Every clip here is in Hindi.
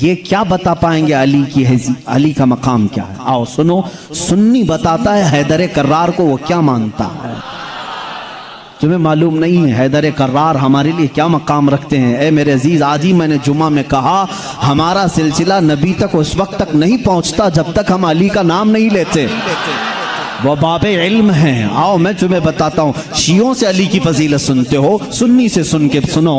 ये क्या बता पाएंगे अली की अली का मकाम क्या है? आओ सुनो, सुन्नी बताता है हैदर कर्रार को वो क्या मानता है। तुम्हें मालूम नहीं है हैदर कर्रार हमारे लिए क्या मकाम रखते हैं। ए मेरे अजीज, आज ही मैंने जुमा में कहा हमारा सिलसिला नबी तक उस वक्त तक नहीं पहुंचता जब तक हम अली का नाम नहीं लेते। वो बाबे इल्म हैं। आओ मैं तुम्हें बताता हूँ, शियों से अली की फजीलत सुनते हो, सुन्नी से सुन के सुनो।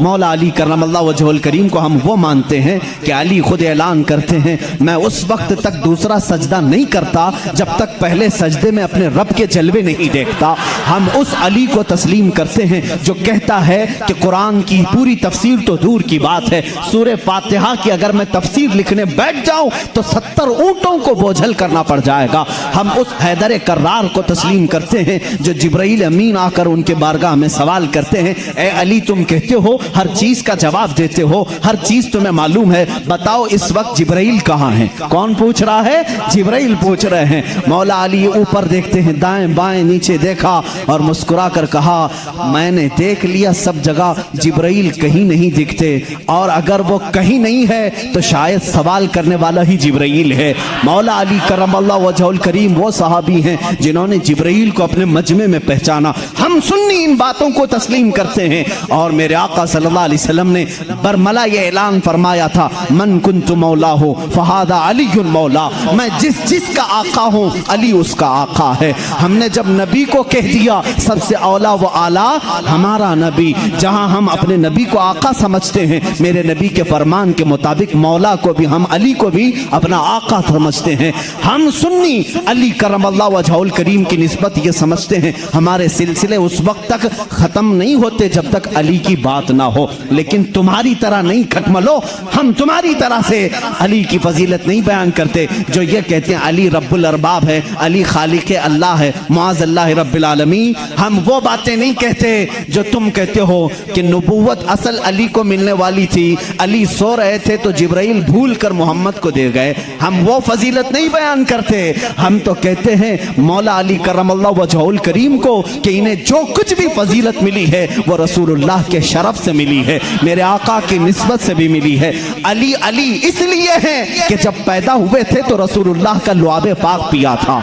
मौला अली करमल्लाह वजहुल करीम को हम वो मानते हैं कि अली खुद ऐलान करते हैं मैं उस वक्त तक दूसरा सजदा नहीं करता जब तक पहले सजदे में अपने रब के जलवे नहीं देखता। हम उस अली को तस्लीम करते हैं जो कहता है कि कुरान की पूरी तफसीर तो दूर की बात है, सूरह फातिहा की अगर मैं तफसीर लिखने बैठ जाऊं तो 70 ऊंटों को बोझल करना पड़ जाएगा। हम उस हैदर कर्रार को तस्लीम करते हैं जो जिब्राइल अमीन आकर उनके बारगाह में सवाल करते हैं, ए अली तुम कहते हो हर चीज का जवाब देते हो, हर चीज तुम्हें मालूम है, बताओ इस वक्त जिब्राइल कहाँ है? कौन पूछ रहा है? जिब्राइल पूछ रहे हैं। मौला अली ऊपर देखते हैं, दाएं बाएं नीचे देखा और मुस्कुरा कर कहा मैंने देख लिया सब जगह जिब्राइल कहीं नहीं दिखते, और अगर वो कहीं नहीं है तो शायद सवाल करने वाला ही जिब्राइल है। मौला अली करमल्लाह वजहुल करीम वो सहाबी हैं जिन्होंने जिब्राइल को अपने मजमे में पहचाना। हम सुन्नी इन बातों को तस्लीम करते हैं। और मेरे आका सल्लल्लाहु अलैहि वसल्लम ने बरमला ये ऐलान फरमाया था, मन कुन्तु मौला हो फहादा अलीयुन मौला, मैं जिसका आका हूँ अली उसका आका है। हमने जब नबी को कह दिया सबसे औला व आला हमारा नबी, जहाँ हम अपने नबी को आका समझते हैं, मेरे नबी के फरमान के मुताबिक मौला को भी हम अली को भी अपना आका समझते हैं। हम सुन्नी अली करमल्लाह वजहुल करीम की निस्बत ये समझते हैं हमारे सिलसिले उस वक्त तक खत्म नहीं होते जब तक अली की बात ना हो। लेकिन तुम्हारी तरह नहीं खटमलो, हम तुम्हारी तरह से अली की फजीलत नहीं बयान करते जो ये कहते हैं अली रब्बुल अरबाब है, अली खालिक अल्लाह है, मुआज़ अल्लाह रब्बिल आलमीन। हम वो बातें नहीं कहते जो तुम कहते हो कि नबूवत असल अली को मिलने वाली थी, अली सो रहे थे तो जिब्राइल भूल कर मोहम्मद को दे गए। हम वो फजीलत नहीं बयान करते। हम तो कहते हैं मौला अली करमल्लाह वजहुल करीम को कि इन्हें जो कुछ भी फजीलत मिली है वो रसूलुल्लाह के शरफ से मिली है, मेरे आका की निस्बत से भी मिली है। अली अली इसलिए है कि जब पैदा हुए थे तो रसूलुल्लाह का लुआबे पाक पिया था।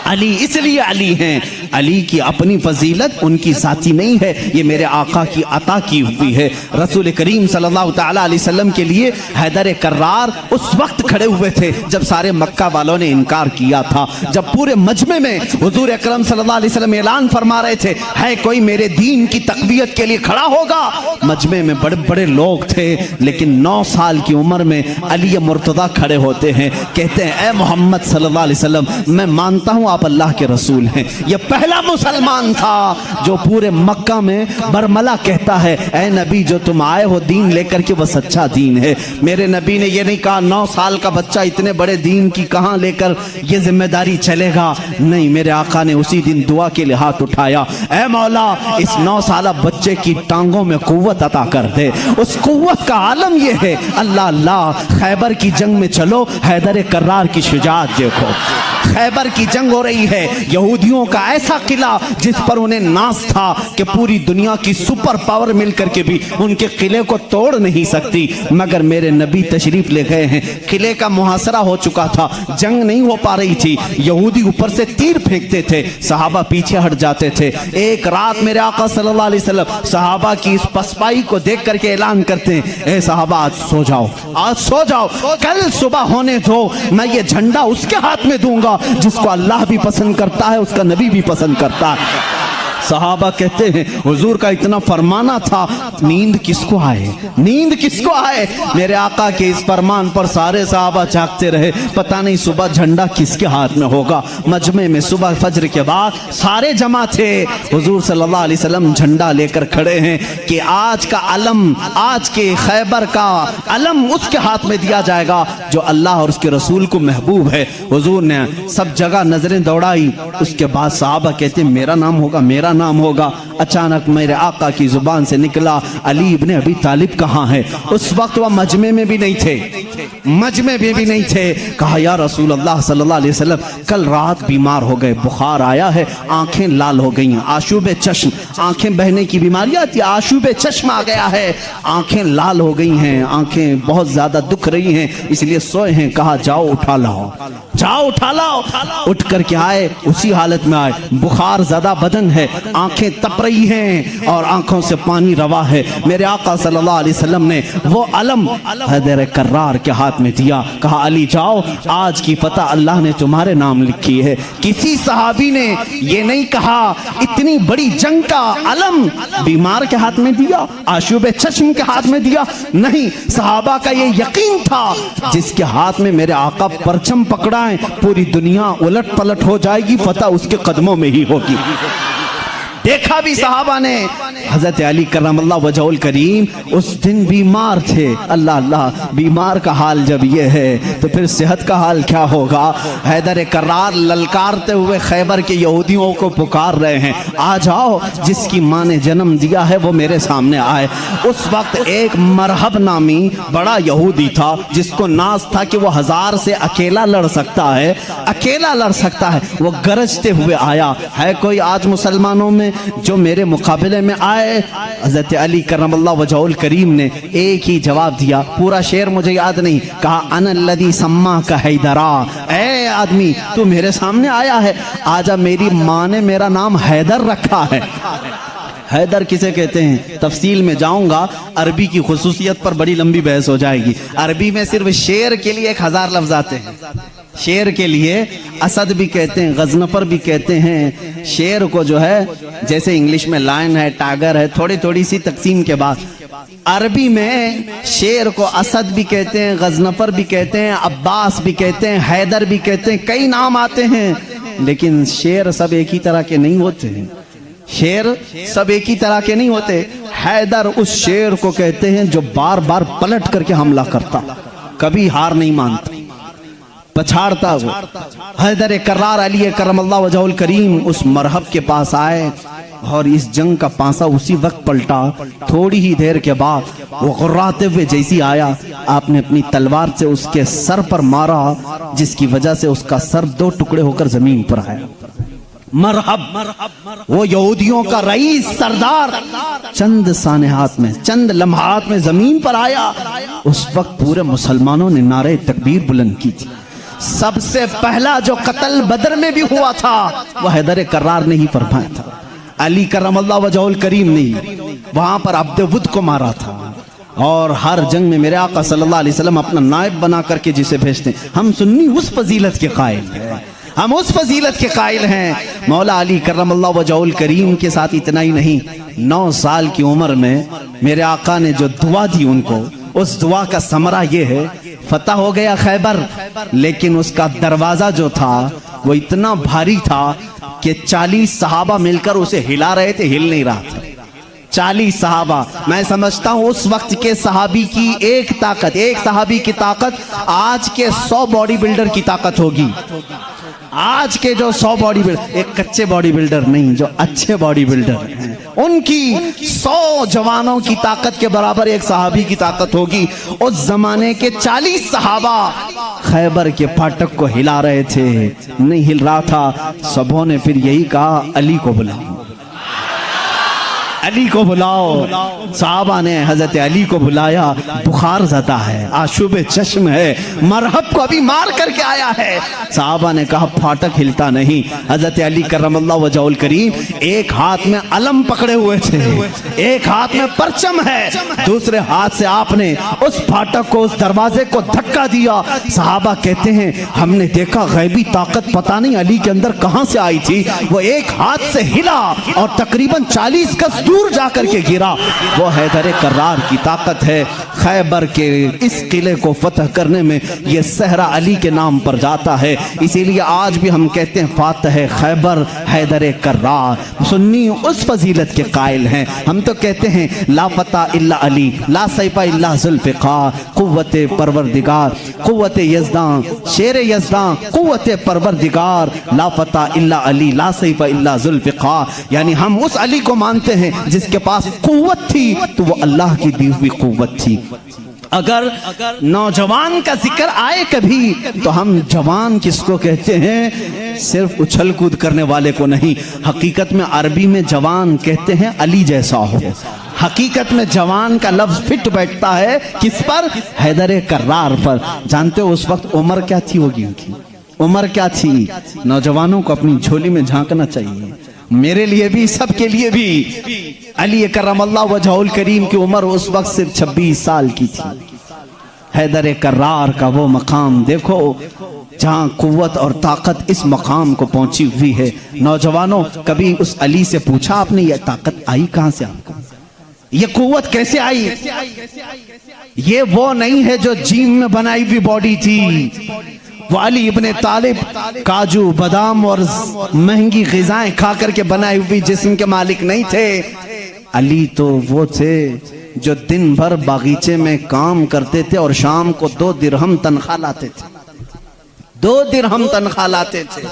अली इसलिए अली हैं। अली की अपनी फजीलत उनकी साथी नहीं है, ये मेरे आका की अता की हुई है। रसूल करीम सल्लल्लाहु तआला अलैहि वसल्लम के लिए हैदर कर्रार उस वक्त खड़े हुए थे जब सारे मक्का वालों ने इनकार किया था, जब पूरे मजमे में हुजूर अकरम सल्लल्लाहु अलैहि वसल्लम ऐलान फरमा रहे थे है कोई मेरे दीन की तकवीयत के लिए खड़ा होगा। मजमे में बड़े बड़े लोग थे, लेकिन 9 साल की उम्र में अली मुर्तदा खड़े होते हैं, कहते हैं ए मोहम्मद सल्लल्लाहु अलैहि वसल्लम मैं मानता हूँ आप अल्लाह के रसूल हैं। यह पहला मुसलमान था जो पूरे मक्का में बरमला कहता है ऐ नबी जो तुम आए हो दीन लेकर के वह सच्चा दीन है। मेरे नबी ने यह नहीं कहा 9 साल का बच्चा इतने बड़े दीन की कहां लेकर यह जिम्मेदारी चलेगा, नहीं, मेरे आका ने उसी दिन दुआ के लिए हाथ उठाया, ऐ मौला इस 9 साल बच्चे की टांगों में कुव्वत अता कर दे। उस कुव्वत का आलम यह है, अल्लाह अल्लाह, खैबर की जंग में चलो, हैदर कर्रार की शुजाअत देखो। खैबर की जंग हो रही है, यहूदियों का ऐसा किला जिस पर उन्हें नाज था कि पूरी दुनिया की सुपर पावर मिलकर के भी उनके किले को तोड़ नहीं सकती, मगर मेरे नबी तशरीफ ले गए हैं। किले का मुहासरा हो चुका था, जंग नहीं हो पा रही थी, यहूदी ऊपर से तीर फेंकते थे, सहाबा पीछे हट जाते थे। एक रात मेरे आका सल्लल्लाहु अलैहि वसल्लम सहाबा की इस पसपाई को देख करके ऐलान करते हैं, ए सहाबा आज सो जाओ, आज सो जाओ, कल सुबह होने दो, मैं ये झंडा उसके हाथ में दूंगा जिसको अल्लाह भी पसंद करता है, उसका नबी भी पसंद करता है। सहाबा कहते हैं हुजूर का इतना फरमाना था, नींद किसको आए, नींद किसको आए। मेरे आका के इस फरमान पर सारे सहाबा जागते रहे, पता नहीं सुबह झंडा किसके हाथ में होगा। मजमे में सुबह फजर के बाद सारे जमा थे, हुजूर सल्लल्लाहु अलैहि वसल्लम झंडा लेकर खड़े हैं कि आज का अलम, आज के खैबर का अलम उसके हाथ में दिया जाएगा जो अल्लाह और उसके रसूल को महबूब है। हुजूर ने सब जगह नजरें दौड़ाई, उसके बाद सहाबा कहते मेरा नाम होगा, मेरा नाम होगा। अचानक मेरे आका की जुबान से निकला, अली इब्ने अबी तालिब कहाँ है? उस वक्त वह मजमे में भी नहीं थे, मजमे में भी नहीं थे। कहा या रसूल अल्लाह सल्लल्लाहु अलैहि वसल्लम, कल रात बीमार हो गए, बुखार आया है, आंखें लाल हो गई हैं, आशूबे चश्म, आंखें बहने की बीमारी आती है, आशूबे चश्म आ गया है, आंखें लाल हो गई हैं, आंखें बहुत ज्यादा दुख रही हैं, इसलिए सोए हैं। कहा जाओ उठा लाओ, जाओ उठा लाओ। उठ करके आए, उसी हालत में आए, बुखार ज्यादा बदन है, आंखें तप रही हैं और आंखों से पानी रवा है। मेरे आका सल्लल्लाहु अलैहि वसल्लम ने वो अलम हैदर कर्रार के हाथ में दिया। कहा अली जाओ, आज की फतह अल्लाह ने तुम्हारे नाम लिखी है। किसी सहाबी ने ये नहीं कहा इतनी बड़ी जंग का अलम बीमार के हाथ में दिया, आशूबे चश्म के हाथ में दिया, नहीं। सहाबा का ये यकीन था जिसके हाथ में मेरे आका परचम पकड़ा है, पूरी दुनिया उलट पलट हो जाएगी, फतह उसके कदमों में ही होगी। देखा भी सहाबा ने। हजरत अली करमल्लाहु वजहुल करीम उस दिन बीमार थे। अल्लाह अल्लाह, बीमार का हाल जब ये है तो फिर सेहत का हाल क्या होगा। हैदर कर्रार ललकारते हुए खैबर के यहूदियों को पुकार रहे हैं, आ जाओ, जिसकी माँ ने जन्म दिया है वो मेरे सामने आए। उस वक्त एक मरहब नामी बड़ा यहूदी था जिसको नाज था कि वो 1000 से अकेला लड़ सकता है, अकेला लड़ सकता है। वो गरजते हुए आया, है कोई आज मुसलमानों में जो मेरे मुकाबले में आए? हज़रत अली करमल्लाहु वजहुल करीम ने एक ही जवाब दिया, पूरा शेर मुझे याद नहीं, कहा अनल्लज़ी सम्मा का हैदरा, ऐ आदमी तू मेरे सामने आया है, आजा, मेरी माँ ने मेरा नाम हैदर रखा है। हैदर किसे कहते हैं तफसील में जाऊंगा, अरबी की खुसूसियत पर बड़ी लंबी बहस हो जाएगी। अरबी में सिर्फ शेर के लिए 1000 लफ्ज आते हैं। शेर के लिए असद भी कहते हैं, गजनफर भी कहते हैं। शेर को जो है जैसे इंग्लिश में लायन है, टाइगर है, थोड़ी थोड़ी सी तकसीम के बाद अरबी में शेर को असद भी कहते हैं, गजनफर भी कहते हैं, अब्बास भी कहते हैं, हैदर भी कहते हैं, कई नाम आते हैं। लेकिन शेर सब एक ही तरह के नहीं होते हैं, शेर सब एक ही तरह के नहीं होते। हैदर उस शेर को कहते हैं जो बार बार पलट करके हमला करता, कभी हार नहीं मानता, पछाड़ता वो। हैदर कर्रार अली करमल्लाहु वजहुल करीम उस मरहब के पास आए और इस जंग का पांसा उसी वक्त पलटा। थोड़ी ही देर के बाद वो गुर्राते हुए जैसी आया, आपने अपनी तलवार से उसके सर पर मारा, जिसकी वजह से उसका सर 2 टुकड़े होकर जमीन पर आया। मरहब वो यहूदियों का रईस सरदार चंद सानेहात में, चंद लम्हात में जमीन पर आया। उस वक्त पूरे मुसलमानों ने नारे तकबीर बुलंद की थी। सबसे पहला जो कत्ल बदर में भी हुआ था वह हैदर कर्रार ने ही फरमाया था। अली करमल्लाहु वजहुल करीम ने वहां पर अब्द वुद को मारा था। और हर जंग में मेरे आका सल्लल्लाहु अलैहि वसल्लम अपना नायब बना करके जिसे भेजते हैं। हम सुन्नी उस फजीलत के कायल हैं, हम उस फजीलत के कायल हैं। मौला अली करमल्लाहु वजहुल करीम के साथ इतना ही नहीं, 9 साल की उम्र में मेरे आका ने जो दुआ दी उनको, उस दुआ का समरा ये है, फतह हो गया खैबर, लेकिन उसका दरवाजा जो था वो इतना भारी था कि 40 सहाबा मिलकर उसे हिला रहे थे, हिल नहीं रहा था। 40 सहाबा, मैं समझता हूं उस वक्त के सहाबी की एक ताकत, एक सहाबी की ताकत आज के 100 बॉडी बिल्डर की ताकत होगी। आज के जो 100 बॉडी बिल्डर, एक कच्चे बॉडी बिल्डर नहीं, जो अच्छे बॉडी बिल्डर हैं, उनकी 100 जवानों की ताकत के बराबर एक सहाबी की ताकत होगी। उस जमाने के 40 सहाबा खैबर के फाटक को हिला रहे थे, नहीं हिल रहा था। सबों ने फिर यही कहा, अली को बुलाओ, अली को बुलाओ। साहबा ने हजरत अली को बुलाया। बुखार ज़दा है, आशुबे चश्म है, मरहब को अभी मार करके आया है। साहबा ने कहा फाटक हिलता नहीं। हजरत अली करमल्लाहु वजहुल करीम एक हाथ में अलम पकड़े हुए थे, एक हाथ में परचम है, दूसरे हाथ से आपने उस फाटक को, उस दरवाजे को धक्का दिया। साहबा कहते हैं हमने देखा गैबी ताकत पता नहीं अली के अंदर कहां से आई थी, वो एक हाथ से हिला और तकरीबन 40 गज दूर जाकर के गिरा। वो हैदर कर्रार की ताकत है। खैबर के इस किले को फतह करने में यह सहरा अली के नाम पर जाता है। इसीलिए आज भी हम कहते हैं फातह खैबर हैदर कर्रार। सुन्नी उस फजीलत के कायल हैं। हम तो कहते हैं ला फतह इल्ला अली, ला सैफा इल्ला जुल्फ़ जुल्फ़िकार, कुव्वत परवरदिगार, कुव्वत यज़दां, शेर यज़दां, कुव्वत परवरदिगार, ला फता इल्ला अली, ला सैफ इल्ला जुल्फ़िकार। यानी हम उस अली को मानते हैं जिसके पास कुव्वत थी तो वो अल्लाह की दी हुई कुव्वत थी। अगर नौजवान का जिक्र आए कभी तो हम जवान किसको कहते हैं? सिर्फ उछल कूद करने वाले को नहीं, हकीकत में अरबी में जवान कहते हैं अली जैसा हो। हकीकत में जवान का लफ्ज फिट बैठता है किस पर? हैदर कर्रार पर। जानते हो उस वक्त उम्र क्या थी होगी उनकी? उम्र क्या थी? नौजवानों को अपनी झोली में झांकना चाहिए, मेरे लिए भी, सबके लिए भी। अली करमल्लाहु वजहुल करीम की उम्र उस वक्त सिर्फ 26 साल की थी। हैदर कर्रार का वो मकाम देखो जहां कुव्वत और ताकत इस मकाम को पहुंची हुई है। नौजवानों, कभी उस अली से पूछा आपने ये ताकत आई कहां से आपको? ये कुव्वत कैसे आई? ये वो नहीं है जो जिम में बनाई हुई बॉडी थी। वो अली इब्ने तालिब काजू बादाम और महंगी ग़िज़ाएं खा करके बनाई हुई जिस्म के मालिक नहीं थे। अली तो वो थे जो दिन भर बागीचे में काम करते थे और शाम को 2 दिरहम तनख्वाह लाते थे। 2 दिरहम तनख्वाह लाते थे।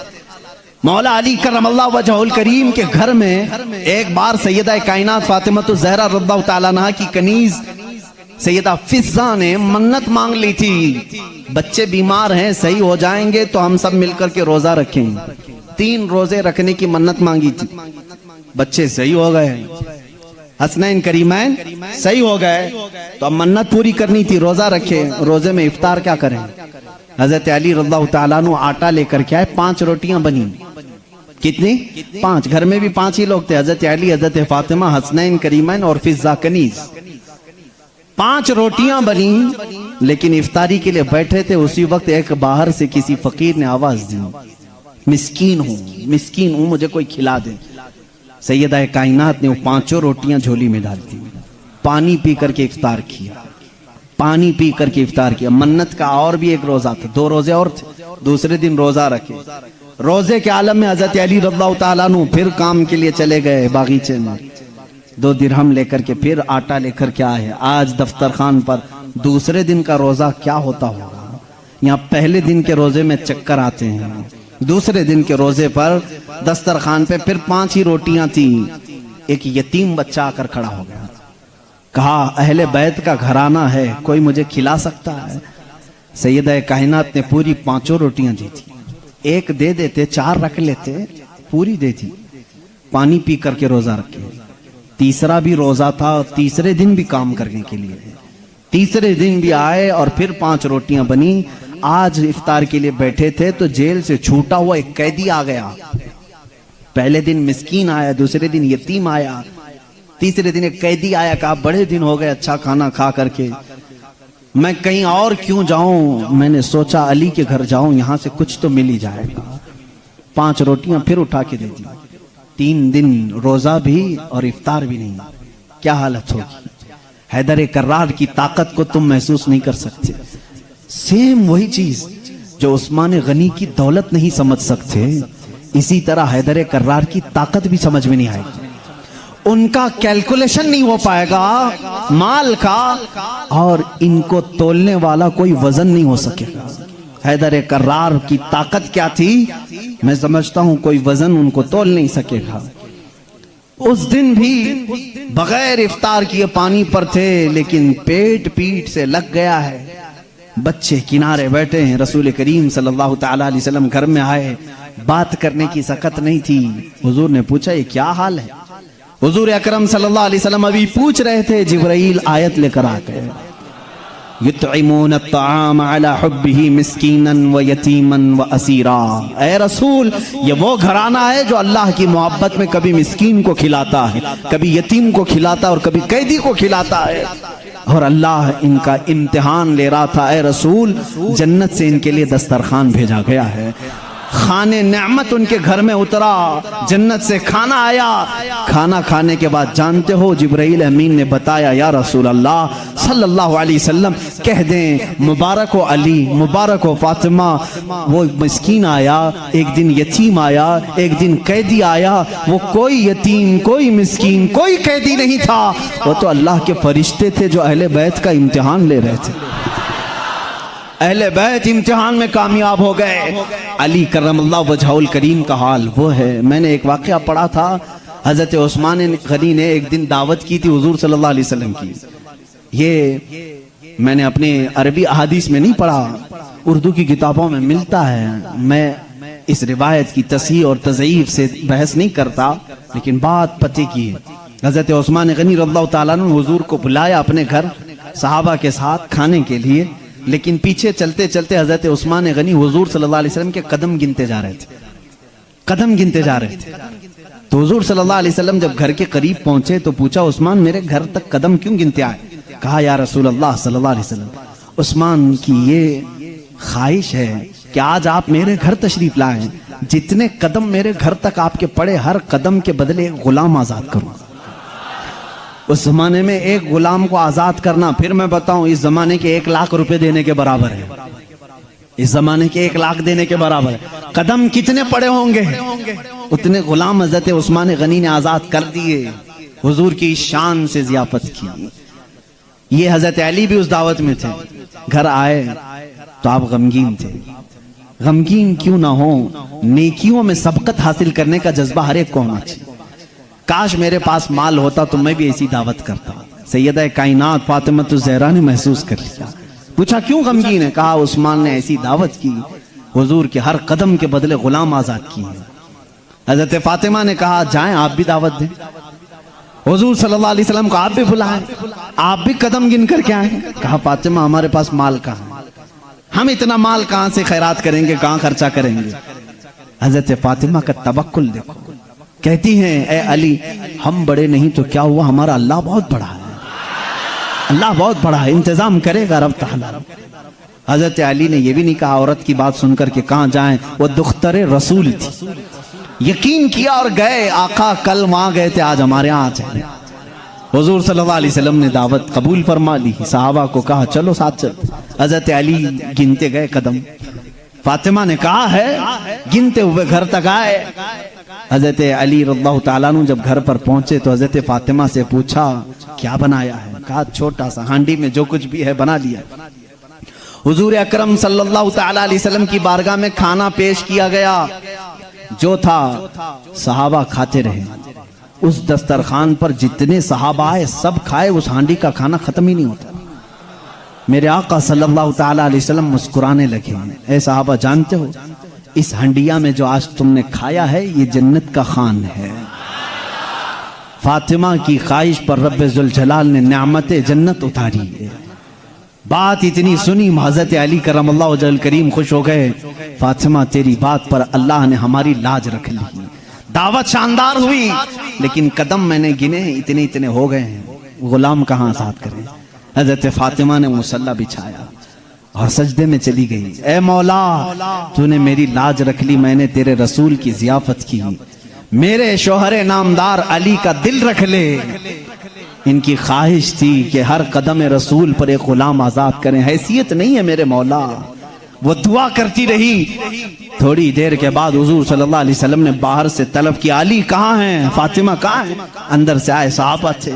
मौला अली करमल्लाहु वजहुल करीम के घर में एक बार सैयदा कायनात फातिमा ज़हरा रज़ियल्लाहु ताला अन्हा की कनीज सैयदा फिज़्ज़ा ने मन्नत मांग ली थी, बच्चे बीमार हैं, सही हो जाएंगे तो हम सब मिलकर के रोजा रखेंगे। 3 रोजे रखने की मन्नत मांगी थी, बच्चे सही हो गए, हसनैन करीमैन सही हो गए, तो अब मन्नत पूरी करनी थी, रोजा रखे। रोजे में इफ्तार क्या करें? हजरत अली रज़ियल्लाहु ताला अन्हु आटा लेकर के आए, 5 रोटियां बनी। कितनी? 5। घर में भी 5 ही लोग थे, हजरत अली, हजरत फातिमा, हसनैन करीमैन और फिज़्ज़ा कनीज। 5 रोटियां बनी, लेकिन इफ्तारी के लिए बैठे थे। उसी वक्त एक बाहर से किसी फकीर ने आवाज दी, मिस्कीन हूं, मुझे कोई खिला दे। सैयदा कायनात ने वो 5 रोटियां झोली में डाल दी, पानी पी करके इफ्तार किया, पानी पी करके इफ्तार किया। मन्नत का और भी एक रोजा था, 2 रोजे और थे, दूसरे दिन रोजा रखे। रोजे के आलम में हजरत अली रज़ियल्लाहु ताला अन्हु फिर काम के लिए चले गए बागीचे में, 2 दिरहम लेकर के फिर आटा लेकर के आए। आज दफ्तर खान पर दूसरे दिन का रोजा क्या होता होगा? यहाँ पहले दिन के रोजे में चक्कर आते हैं, दूसरे दिन के रोजे पर दस्तरखान पे फिर 5 ही रोटियां थी। एक यतीम बच्चा आकर खड़ा हो गया, कहा अहले बैत का घराना है, कोई मुझे खिला सकता है? सैयदा कायनात ने पूरी 5 रोटियां दी थी, एक दे देते, 4 रख लेते, पूरी दे दी। पानी पी करके रोजा रखे। तीसरा भी रोजा था, तीसरे दिन भी काम करने के लिए, तीसरे दिन भी आए और फिर 5 रोटियां बनी। आज इफ्तार के लिए बैठे थे तो जेल से छूटा हुआ एक कैदी आ गया। पहले दिन मिस्कीन आया, दूसरे दिन यतीम आया, तीसरे दिन एक कैदी आया, कहा बड़े दिन हो गए अच्छा खाना खा करके, मैं कहीं और क्यों जाऊं, मैंने सोचा अली के घर जाऊं, यहां से कुछ तो मिल ही जाएगा। 5 रोटियां फिर उठा के दे दी। 3 दिन रोजा भी और इफ्तार भी नहीं। क्या हालत होगी? हैदर कर्रार की ताकत को तुम महसूस नहीं कर सकते। सेम वही चीज जो उस्मान गनी की दौलत नहीं समझ सकते, इसी तरह हैदर कर्रार की ताकत भी समझ में नहीं आएगी। उनका कैलकुलेशन नहीं हो पाएगा माल का, और इनको तोलने वाला कोई वजन नहीं हो सकेगा। हैदर कर्रार की ताकत क्या थी, मैं समझता हूं कोई वजन उनको तोल नहीं सकेगा। उस दिन भी बगैर इफ्तार किए पानी पर थे, लेकिन पेट पीठ से लग गया है। बच्चे किनारे बैठे हैं, रसूल करीम सल्लल्लाहु ताला अलैहि वसल्लम घर में आए, बात करने की सकत नहीं थी। हुजूर ने पूछा ये क्या हाल है? हुजूर अकरम सल्लल्लाहु अलैहि वसल्लम अभी पूछ रहे थे, जिब्राइल आयत लेकर आ गए, युतइमून अत्ताम अला हुब्बिही मिस्कीनन व यतीमन व असीरा। ऐ रसूल, ये वो घराना है जो अल्लाह की मोहब्बत में कभी मिस्कीन को खिलाता है, कभी यतीम को खिलाता है और कभी कैदी को खिलाता है। और अल्लाह इनका इम्तिहान ले रहा था। ऐ रसूल, जन्नत से इनके लिए दस्तरखान भेजा गया है। खाने नेमत उनके घर में उतरा, जन्नत से खाना आया। खाना खाने के बाद जानते हो जिब्राइल अमीन ने बताया, या रसूल अल्लाह सल्लल्लाहु अलैहि वसल्लम कह दें मुबारक हो अली, मुबारक हो फातिमा, वो मिस्कीन आया एक दिन, यतीम आया एक दिन, कैदी आया, वो कोई यतीम कोई मिस्कीन कोई कैदी नहीं था, वो तो अल्लाह के फरिश्ते थे जो अहले बैत का इम्तिहान ले रहे थे। अहले बैत इम्तिहान में कामयाब हो गए। अली करमल्लाहु वजहुल करीम का हाल वो है। मैंने एक वाक़या पढ़ा था, हजरत उस्मान गनी ने एक दिन दावत की थी हुजूर सल्लल्लाहु अलैहि वसल्लम की। ये मैंने अपने अरबी अहादीस में नहीं पढ़ा, उर्दू की किताबों में मिलता है। मैं इस रिवायत की तस्हीह और तज़ईफ से बहस नहीं करता, लेकिन बात पते की है। हजरत उस्मान गनी रज़ियल्लाहु ताला अन्हु हुजूर को बुलाया अपने घर सहाबा के साथ खाने के लिए, लेकिन पीछे चलते चलते हजरत उस्मान गनी हुजूर सल्लल्लाहु अलैहि वसल्लम के कदम गिनते जा रहे थे, कदम गिनते जा रहे थे। तो हुजूर सल्लल्लाहु अलैहि वसल्लम जब घर के करीब पहुंचे तो पूछा, उस्मान मेरे घर तक कदम क्यों गिनते आए? कहा, या रसूल अल्लाह सल्लल्लाहु अलैहि वसल्लम, उस्मान की ये ख्वाहिश है कि आज आप मेरे घर तशरीफ लाएं, जितने कदम मेरे घर तक आपके पड़े हर कदम के बदले एक गुलाम आजाद करूं। उस जमाने में एक गुलाम को आजाद करना, फिर मैं बताऊं, इस जमाने के 1 लाख रुपए देने के बराबर है। इस जमाने के 1 लाख देने के बराबर है। कदम कितने पड़े होंगे, उतने गुलाम हजरत उस्मान गनी ने आजाद कर दिए। हुजूर की शान से जियाफत की। ये हजरत अली भी उस दावत में थे। घर आए तो आप गमगीन थे। गमगीन क्यों ना हो, नेकियों में सबकत हासिल करने का जज्बा हर एक को होना चाहिए। काश मेरे पास माल होता तो मैं भी ऐसी दावत करता। सैयदा कायनात फातिमा ज़हरा ने महसूस कर लिया। पूछा, क्यों गमगीन है? कहा, उस्मान ने ऐसी दावत की, हुजूर के हर कदम के बदले गुलाम आजाद किए। हजरत फातिमा ने कहा, जाएं आप भी दावत दें। हुजूर सल्लल्लाहु अलैहि वसल्लम को आप भी बुलाएं, आप भी कदम गिन कर क्या आए। कहा, फातिमा हमारे पास माल कहाँ, हम इतना माल कहां से खैरात करेंगे, कहां खर्चा करेंगे। हजरत फातिमा का तवक्कुल देखो, कहती हैं, ए अली हम बड़े नहीं तो क्या हुआ, हमारा अल्लाह बहुत बड़ा है, अल्लाह बहुत बड़ा है, इंतजाम करेगा रब ताला। हजरत अली ने यह भी नहीं कहा औरत की बात सुनकर के कहां जाएं, वो दुख्तरे रसूल थी, यकीन किया और गए। आका कल वहां गए थे, आज हमारे यहाँ आ जाए। हुजूर सल्लल्लाहु अलैहि वसल्लम ने दावत कबूल फरमा ली। सहाबा को कहा, चलो साथ चल। हजरत अली गिनते गए कदम। फातिमा ने कहा है, गिनते हुए घर तक आए। हजरत अली रज़ियल्लाहु ताला अन्हु जब घर पर पहुंचे तो हजरत फातिमा से पूछा, क्या बनाया है? कहा, छोटा सा हांडी में जो कुछ भी है बना लिया। हुजूर अकरम सल्लल्लाहु ताला अलैहि वसल्लम की बारगाह में खाना पेश किया गया। जो था सहाबा खाते रहे। उस दस्तरखान पर जितने सहाबा आए सब खाए, उस हांडी का खाना खत्म ही नहीं होता। मेरे आका सल्लल्लाहु ताला अलैहि वसल्लम मुस्कुराने लगे। ऐ सहाबा, जानते हो इस हंडिया में जो आज तुमने खाया है ये जन्नत का खान है। फातिमा की ख्वाहिश पर रब्बे जुल जलाल ने नेमते जन्नत उतारी है। बात इतनी सुनी, हज़रत अली करमल्लाहु वजहुल करीम खुश हो गए। फातिमा तेरी बात पर अल्लाह ने हमारी लाज रख ली। दावत शानदार हुई, लेकिन कदम मैंने गिने इतने इतने हो गए हैं, गुलाम कहाँ आजाद करें। हज़रत फातिमा ने मुसल्ला बिछाया और सजदे में चली गई। ए मौला, तूने मेरी लाज रख ली, मैंने तेरे रसूल की जियाफत की। मेरे शोहरे नामदार अली का दिल रख ले। इनकी ख्वाहिश थी कि हर कदम रसूल पर एक गुलाम आजाद करें। हैसियत नहीं है मेरे मौला। वो दुआ करती रही। थोड़ी देर के बाद हुजूर सल्लल्लाहु अलैहि वसल्लम ने बाहर से तलब किया, अली कहाँ हैं, फातिमा कहाँ हैं? अंदर से आए सहाबा थे।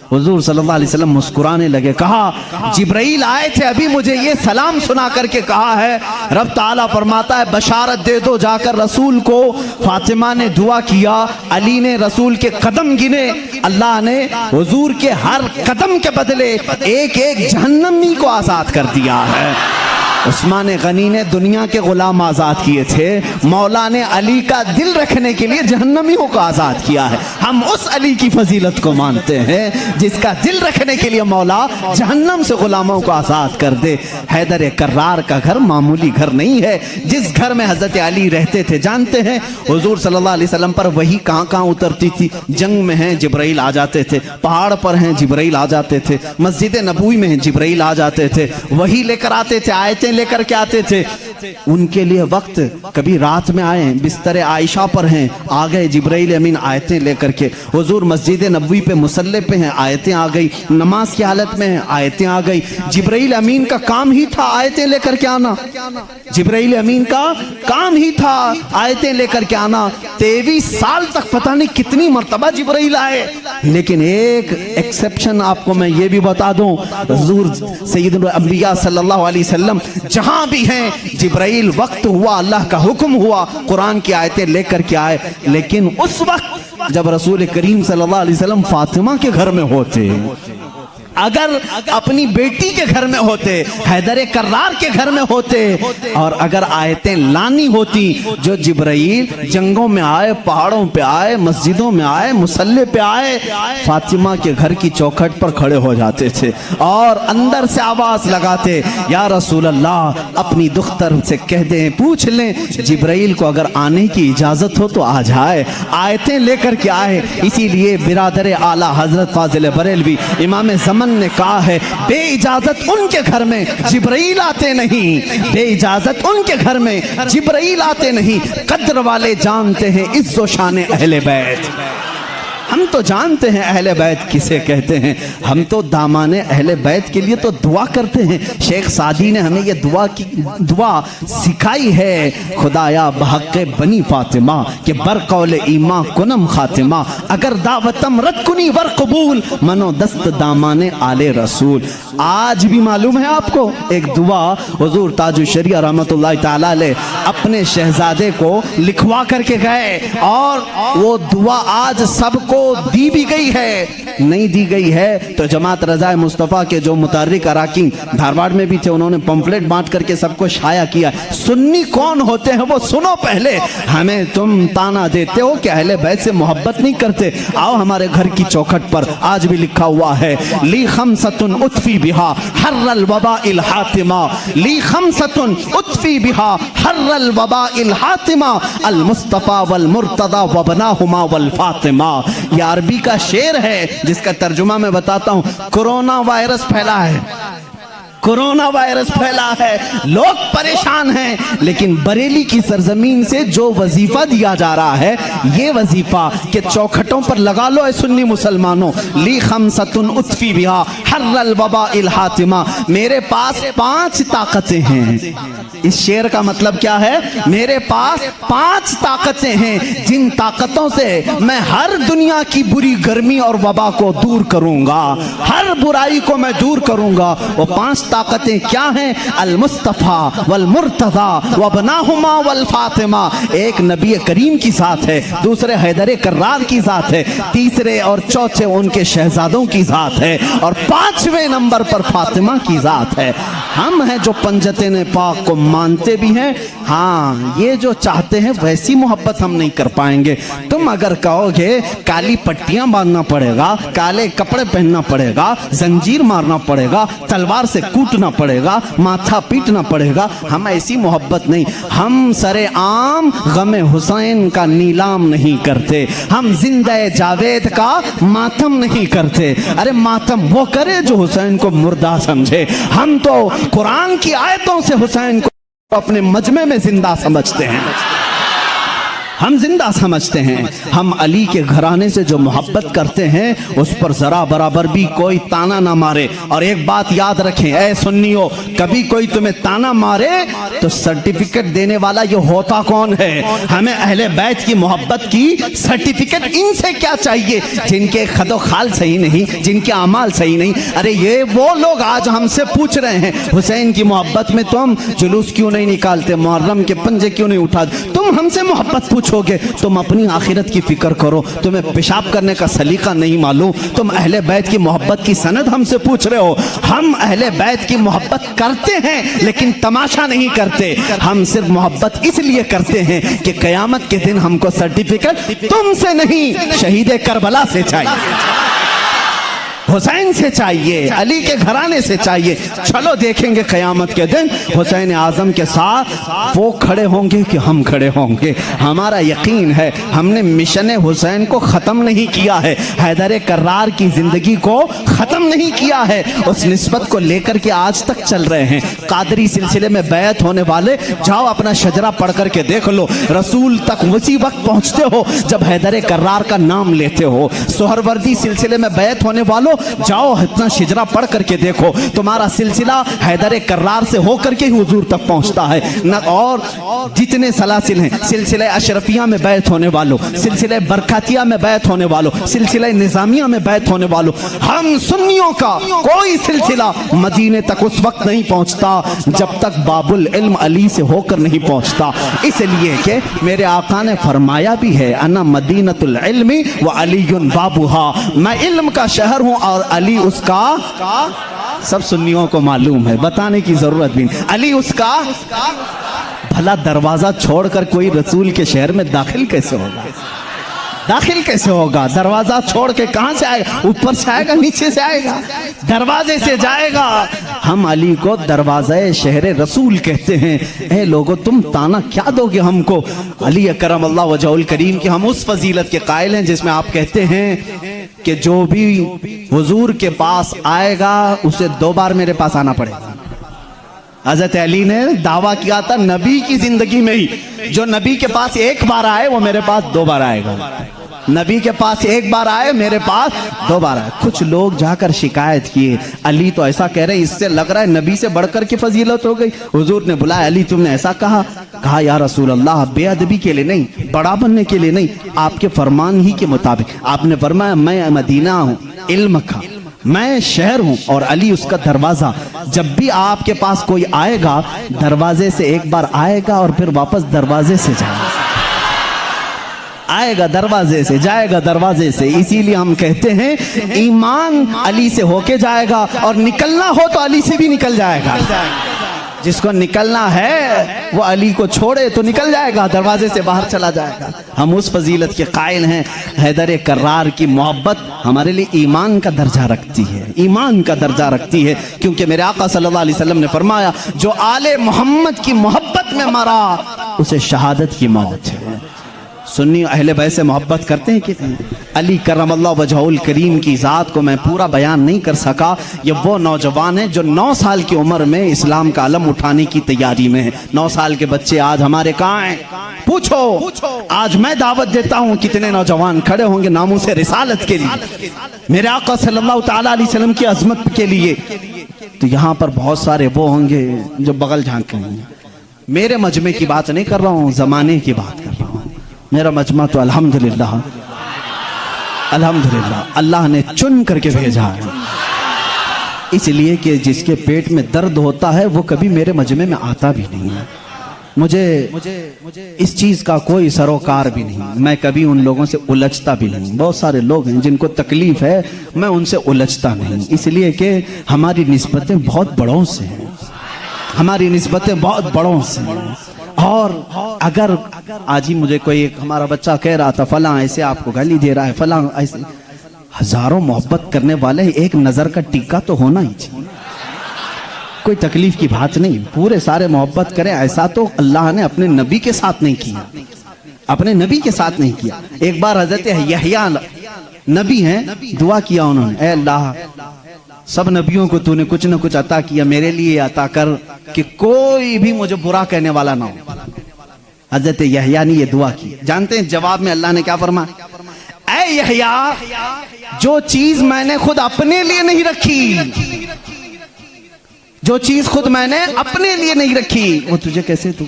हुजूर सल्लल्लाहु अलैहि वसल्लम मुस्कुराने लगे। कहा, जिब्राइल आए थे, अभी मुझे ये सलाम सुना करके कहा है, रब ताला फरमाता है बशारत दे दो जाकर रसूल को। फातिमा ने दुआ किया, अली ने रसूल के कदम गिने, अल्लाह ने हुजूर के हर कदम के बदले एक एक जहन्नमी को आजाद कर दिया है। उस्मान गनी ने दुनिया के गुलाम आजाद किए थे, मौला ने अली का दिल रखने के लिए जहन्नमियों को आजाद किया है। हम उस अली की फजीलत को मानते हैं जिसका दिल रखने के लिए मौला जहन्नम से गुलामों को आजाद कर दे। हैदर कर्रार का घर मामूली घर नहीं है। जिस घर में हजरत अली रहते थे, जानते हैं हुजूर सल्लल्लाहु अलैहि वसल्लम पर वही कहां कहां उतरती थी। जंग में हैं जिब्राइल आ जाते थे, पहाड़ पर हैं जिब्राइल आ जाते थे, मस्जिद नबवी में हैं जिब्राइल आ जाते थे, वही लेकर आते थे, आयतें लेकर के आते थे। उनके लिए वक्त, कभी रात में आए बिस्तर आयशा पर हैं, आ गए जिब्राइल अमीन आयतें लेकर के, हुजूर मस्जिद नबवी पे मुसल्ले पे हैं, आयतें आ गई, नमाज की हालत में हैं, आयतें आ गई। जिब्राइल अमीन का काम ही था आयतें लेकर के आना, जिब्राइल अमीन का काम ही था आयतें लेकर के आना। 23 साल तक पता नहीं कितनी मर्तबा जिब्राइल आए, लेकिन एक एक्सेप्शन आपको मैं ये भी बता दूं, हुजूर सैयदुल अंबिया सल्लल्लाहु अलैहि वसल्लम जहां भी हैं, जिब्राइल वक्त हुआ, अल्लाह का हुक्म हुआ, कुरान की आयतें लेकर के आए। लेकिन उस वक्त जब रसूल करीम सल्लल्लाहु अलैहि वसल्लम फातिमा के घर में होते, अगर अपनी बेटी के घर में होते, हैदर कर्रार के घर में होते, और अगर आयतें लानी होती, जो जिब्राइल जंगों में आए, पहाड़ों पे आए, मस्जिदों में आए, मुसल्ले पे आए, फातिमा के घर की चौखट पर खड़े हो जाते थे और अंदर से आवाज लगाते, या रसूल अल्लाह, अपनी दुख्तर से कह दें, पूछ लें जिब्राइल को अगर आने की इजाजत हो तो आ जाए, आयतें लेकर के आए। इसीलिए बिरादर आला हजरत फाजिल बरेलवी इमाम ज़मान ने कहा है, बेइजाजत उनके घर में जिब्राइल आते नहीं, बेइजाजत उनके घर में जिब्राइल आते नहीं। कद्र वाले जानते हैं इज्जो शान अहले बैत। हम तो जानते हैं अहले बैत किसे कहते हैं, हम तो दामाने अहले बैत के लिए तो दुआ करते हैं। शेख सादी ने हमें ये दुआ सिखाई है, खुदाया बहक़ बनी फातिमा के बरकौल ईमा कुनम खातिमा, अगर दावतम रद कुनी वर कबूल, मनो दस्त दामाने आले रसूल। आज भी मालूम है आपको, एक दुआ हुजूर ताजुल शरिया रहमतुल्लाह तआला अलैह अपने शहजादे को लिखवा करके गए, और वो दुआ आज सबको दी भी गई है, नहीं दी गई है तो जमात रज़ाए मुस्तफ़ा के जो मुतारिक अराकीन धारवाड़ में भी थे, उन्होंने पंफलेट बांट करके सबको शाया किया। सुन्नी कौन होते हैं वो सुनो पहले, हमें तुम ताना देते हो कि अहले बैत से मोहब्बत नहीं करते। आओ हमारे घर की चौखट पर आज भी लिखा हुआ है, ली खमसतुन उतफी बिहा हर्रल वबा इल हातिमा, ली खमसतुन उतफी बिहा हर्रल वबा इल हातिमा, अल मुस्तफ़ा वल मुर्तदा वबनाहुमा वल फातिमा। यह अरबी का शेर है जिसका तर्जुमा मैं बताता हूं। कोरोना वायरस फैला है, कोरोना वायरस फैला है, लोग परेशान हैं, लेकिन बरेली की सरजमीन से जो वजीफा दिया जा रहा है, ये वजीफा के चौखटों पर लगा लो ऐ सुन्नी मुसलमानों, ली खमसतुन उतफी बिहा हर्रल वबा इल हातिमा, मेरे पास 5 ताकतें हैं। इस शेर का मतलब क्या है, मेरे पास 5 ताकतें हैं, जिन ताकतों से मैं हर दुनिया की बुरी गर्मी और वबा को दूर करूंगा, हर बुराई को मैं दूर करूंगा। वो 5 ताकतें क्या हैं, अल मुस्तफ़ा वल मुर्तज़ा वबनाहुमा वल फातिमा। एक नबी करीम की ज़ात है, दूसरे हैदर कर्रार की ज़ात है, तीसरे और चौथे उनके शहजादों की ज़ात है, और 5वें नंबर पर फातिमा की ज़ात है। हम हैं जो पंजतन पाक को मानते भी हैं, हाँ ये जो चाहते हैं वैसी मोहब्बत हम नहीं कर पाएंगे। तुम अगर कहोगे काली पट्टियां बांधना पड़ेगा, काले कपड़े पहनना पड़ेगा, जंजीर मारना पड़ेगा, तलवार से कूटना पड़ेगा, माथा पीटना पड़ेगा, हम ऐसी मोहब्बत नहीं। हम सरे आम गमे हुसैन का नीलाम नहीं करते, हम जिंदा जावेद का मातम नहीं करते। अरे मातम वो करे जो हुसैन को मुर्दा समझे, हम तो कुरान की आयतों से हुसैन को अपने मजमे में जिंदा समझते हैं, हम जिंदा समझते हैं। हम अली के घराने से जो मोहब्बत करते हैं उस पर जरा बराबर भी कोई ताना ना मारे। और एक बात याद रखें ऐ सुन्नियों, कभी कोई तुम्हें ताना मारे तो सर्टिफिकेट देने वाला ये होता कौन है? हमें अहले बैत की मोहब्बत की सर्टिफिकेट इनसे क्या चाहिए जिनके खदो खाल सही नहीं, जिनके अमाल सही नहीं। अरे ये वो लोग आज हमसे पूछ रहे हैं हुसैन की मोहब्बत में तुम जुलूस क्यों नहीं निकालते, मुहर्रम के पंजे क्यों नहीं उठाते। तुम हमसे मोहब्बत पूछोगे, तुम अपनी आखिरत की फिक्र करो। तुम्हें पेशाब करने का सलीका नहीं मालूम, तुम अहले बैत की मोहब्बत की सनद हमसे पूछ रहे हो। हम अहले बैत की मोहब्बत करते हैं लेकिन तमाशा नहीं करते, हम सिर्फ मोहब्बत इसलिए करते हैं कि कयामत के दिन हमको सर्टिफिकेट तुमसे नहीं शहीद करबला से चाहिए। हुसैन से चाहिए, अली के घराने से चाहिए। चलो देखेंगे क़यामत के दिन हुसैन आज़म के साथ वो खड़े होंगे कि हम खड़े होंगे। हमारा यकीन है, हमने मिशन हुसैन को ख़त्म नहीं किया है, हैदर कर्रार की ज़िंदगी को ख़त्म नहीं किया है, उस निस्बत को लेकर के आज तक चल रहे हैं। कादरी सिलसिले में बैत होने वाले जाओ अपना शजरा पढ़ करके देख लो, रसूल तक उसी वक्त पहुँचते हो जब हैदर कर्रार का नाम लेते हो। सोहरवर्दी सिलसिले में बैत होने वालों जाओ अपना शजरा पढ़ करके देखो, तुम्हारा सिलसिला हैदर कर्रार से होकर के ही हुजूर तक पहुंचता है न। और जितने सलासिल हैं, सिलसिला अशरफिया में बैत होने वालों, सिलसिला बरकातिया में बैत होने वालों, सिलसिला निजामिया में बैत होने वालों, हम सुन्नियों का कोई सिलसिला मदीने तक उस वक्त नहीं पहुंचता जब तक बाबुल इल्म अली से होकर नहीं पहुंचता। इसलिए कि मेरे आका ने फरमाया भी है, अन्ना मदीनतुल इल्मी व अलीयुन बाबुहा, मैं इल्म का शहर हूं और अली उसका। सब सुन्नियों को मालूम है, बताने की जरूरत भी नहीं। अली उसका। भला दरवाजा छोड़कर कोई रसूल के शहर में दाखिल कैसे होगा? दाखिल कैसे होगा? दरवाजा छोड़ के कहां से आएगा? ऊपर से आएगा, नीचे से आएगा, दरवाजे से जाएगा। हम अली को दरवाज़े शहर रसूल कहते हैं। ए लोगों, तुम ताना क्या दोगे हमको? अली अकरम अल्लाह वजहुल करीम की हम उस फजीलत के कायल हैं जिसमें आप कहते हैं कि जो भी हुजूर के पास आएगा उसे 2 बार मेरे पास आना पड़ेगा। हज़रत अली ने दावा किया था नबी की जिंदगी में ही, जो नबी के पास 1 बार आए वो मेरे पास 2 बार आएगा। नबी के पास 1 बार आए, मेरे पास 2 बार आए। कुछ लोग जाकर शिकायत किए, अली तो ऐसा कह रहे, इससे लग रहा है नबी से बढ़कर की फजीलत हो गई। हुजूर ने बुलाया, अली तुमने ऐसा कहा या रसूल अल्लाह, बेअदबी के लिए नहीं, बड़ा बनने के लिए नहीं, आपके फरमान ही के मुताबिक। आपने फरमाया मैं मदीना हूँ इल्म का, मैं शहर हूं और अली उसका दरवाजा। जब भी आपके पास कोई आएगा दरवाजे से 1 बार आएगा और फिर वापस दरवाजे से जाएगा, आएगा दरवाजे से, जाएगा दरवाजे से। इसीलिए हम कहते हैं ईमान अली से होके जाएगा और निकलना हो तो अली से भी निकल जाएगा। जिसको निकलना है वो अली को छोड़े तो निकल जाएगा, दरवाजे से बाहर चला जाएगा। हम उस फजीलत के कायल हैं। हैदर कर्रार की मोहब्बत हमारे लिए ईमान का दर्जा रखती है, ईमान का दर्जा रखती है, क्योंकि मेरे आका सल्लल्लाहु अलैहि वसल्लम ने फरमाया जो आले मोहम्मद की मोहब्बत में मरा उसे शहादत की मौत है। सुन्नी अहले बैत से मोहब्बत करते हैं कितने? अली करमल्लाहु वजहुल करीम की ज़ात को मैं पूरा बयान नहीं कर सका। ये वो नौजवान है जो 9 साल की उम्र में इस्लाम का अलम उठाने की तैयारी में है। 9 साल के बच्चे आज हमारे कहाँ हैं? पूछो। आज मैं दावत देता हूँ, कितने नौजवान खड़े होंगे नामूसे रिसालत के लिए, मेरे आका सल्लल्लाहु ताला अलैहि वसल्लम की अजमत के लिए। तो यहाँ पर बहुत सारे वो होंगे जो बगल झांक रहे हैं। मेरे मजमे की बात नहीं कर रहा हूँ, जमाने की बात कर रहा हूँ। मेरा मजमा तो अल्हम्दुलिल्लाह अल्लाह ने चुन करके भेजा है, इसलिए कि जिसके पेट में दर्द होता है वो कभी मेरे मजमे में आता भी नहीं है। मुझे इस चीज का कोई सरोकार भी नहीं, मैं कभी उन लोगों से उलझता भी नहीं। बहुत सारे लोग हैं जिनको तकलीफ है, मैं उनसे उलझता नहीं, इसलिए कि हमारी निस्बतें बहुत बड़ों से हैं, हमारी निस्बतें बहुत बड़ों से हैं। और अगर आज ही मुझे कोई हमारा बच्चा कह रहा था फलां ऐसे आपको गाली दे रहा है, फलां ऐसे, हजारों मोहब्बत करने वाले एक नजर का टीका तो होना ही चाहिए, कोई तकलीफ की बात नहीं। पूरे सारे मोहब्बत करें, ऐसा तो अल्लाह ने अपने नबी के साथ नहीं किया, अपने नबी के साथ नहीं किया। एक बार हजरत यहया नबी हैं, दुआ किया उन्होंने, ऐ अल्लाह सब नबियों को तूने कुछ न कुछ अता किया, मेरे लिए अता कर कि कोई भी मुझे बुरा कहने वाला ना हो। हजरत यहया ने ये दुआ की। जानते हैं जवाब में अल्लाह ने क्या फरमाया? ऐ यहया, जो चीज मैंने खुद अपने लिए नहीं रखी, जो चीज खुद मैंने अपने लिए नहीं रखी वो तुझे कैसे तू?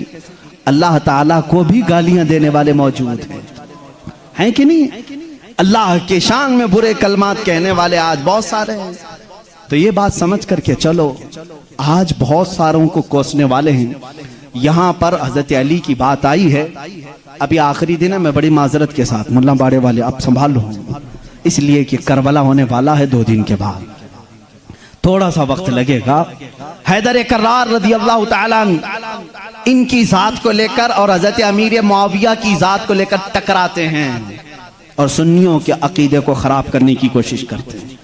अल्लाह ताला को भी गालियां देने वाले मौजूद हैं कि नहीं? अल्लाह के शान में बुरे कलमात कहने वाले आज बहुत सारे हैं। तो ये बात समझ करके चलो, आज बहुत सारों को कोसने वाले हैं। यहाँ पर हजरत अली की बात आई है, अभी आखिरी दिन है, मैं बड़ी माजरत के साथ, मुल्ला बाड़े वाले आप संभाल लो, इसलिए कि करबला होने वाला है 2 दिन के बाद, थोड़ा सा वक्त लगेगा। हैदर कर्रार रज़ियल्लाहु ताला इनकी जात को लेकर और हजरत अमीर मुआविया की जात को लेकर टकराते हैं और सुन्नियों के अकीदे को खराब करने की कोशिश करते हैं।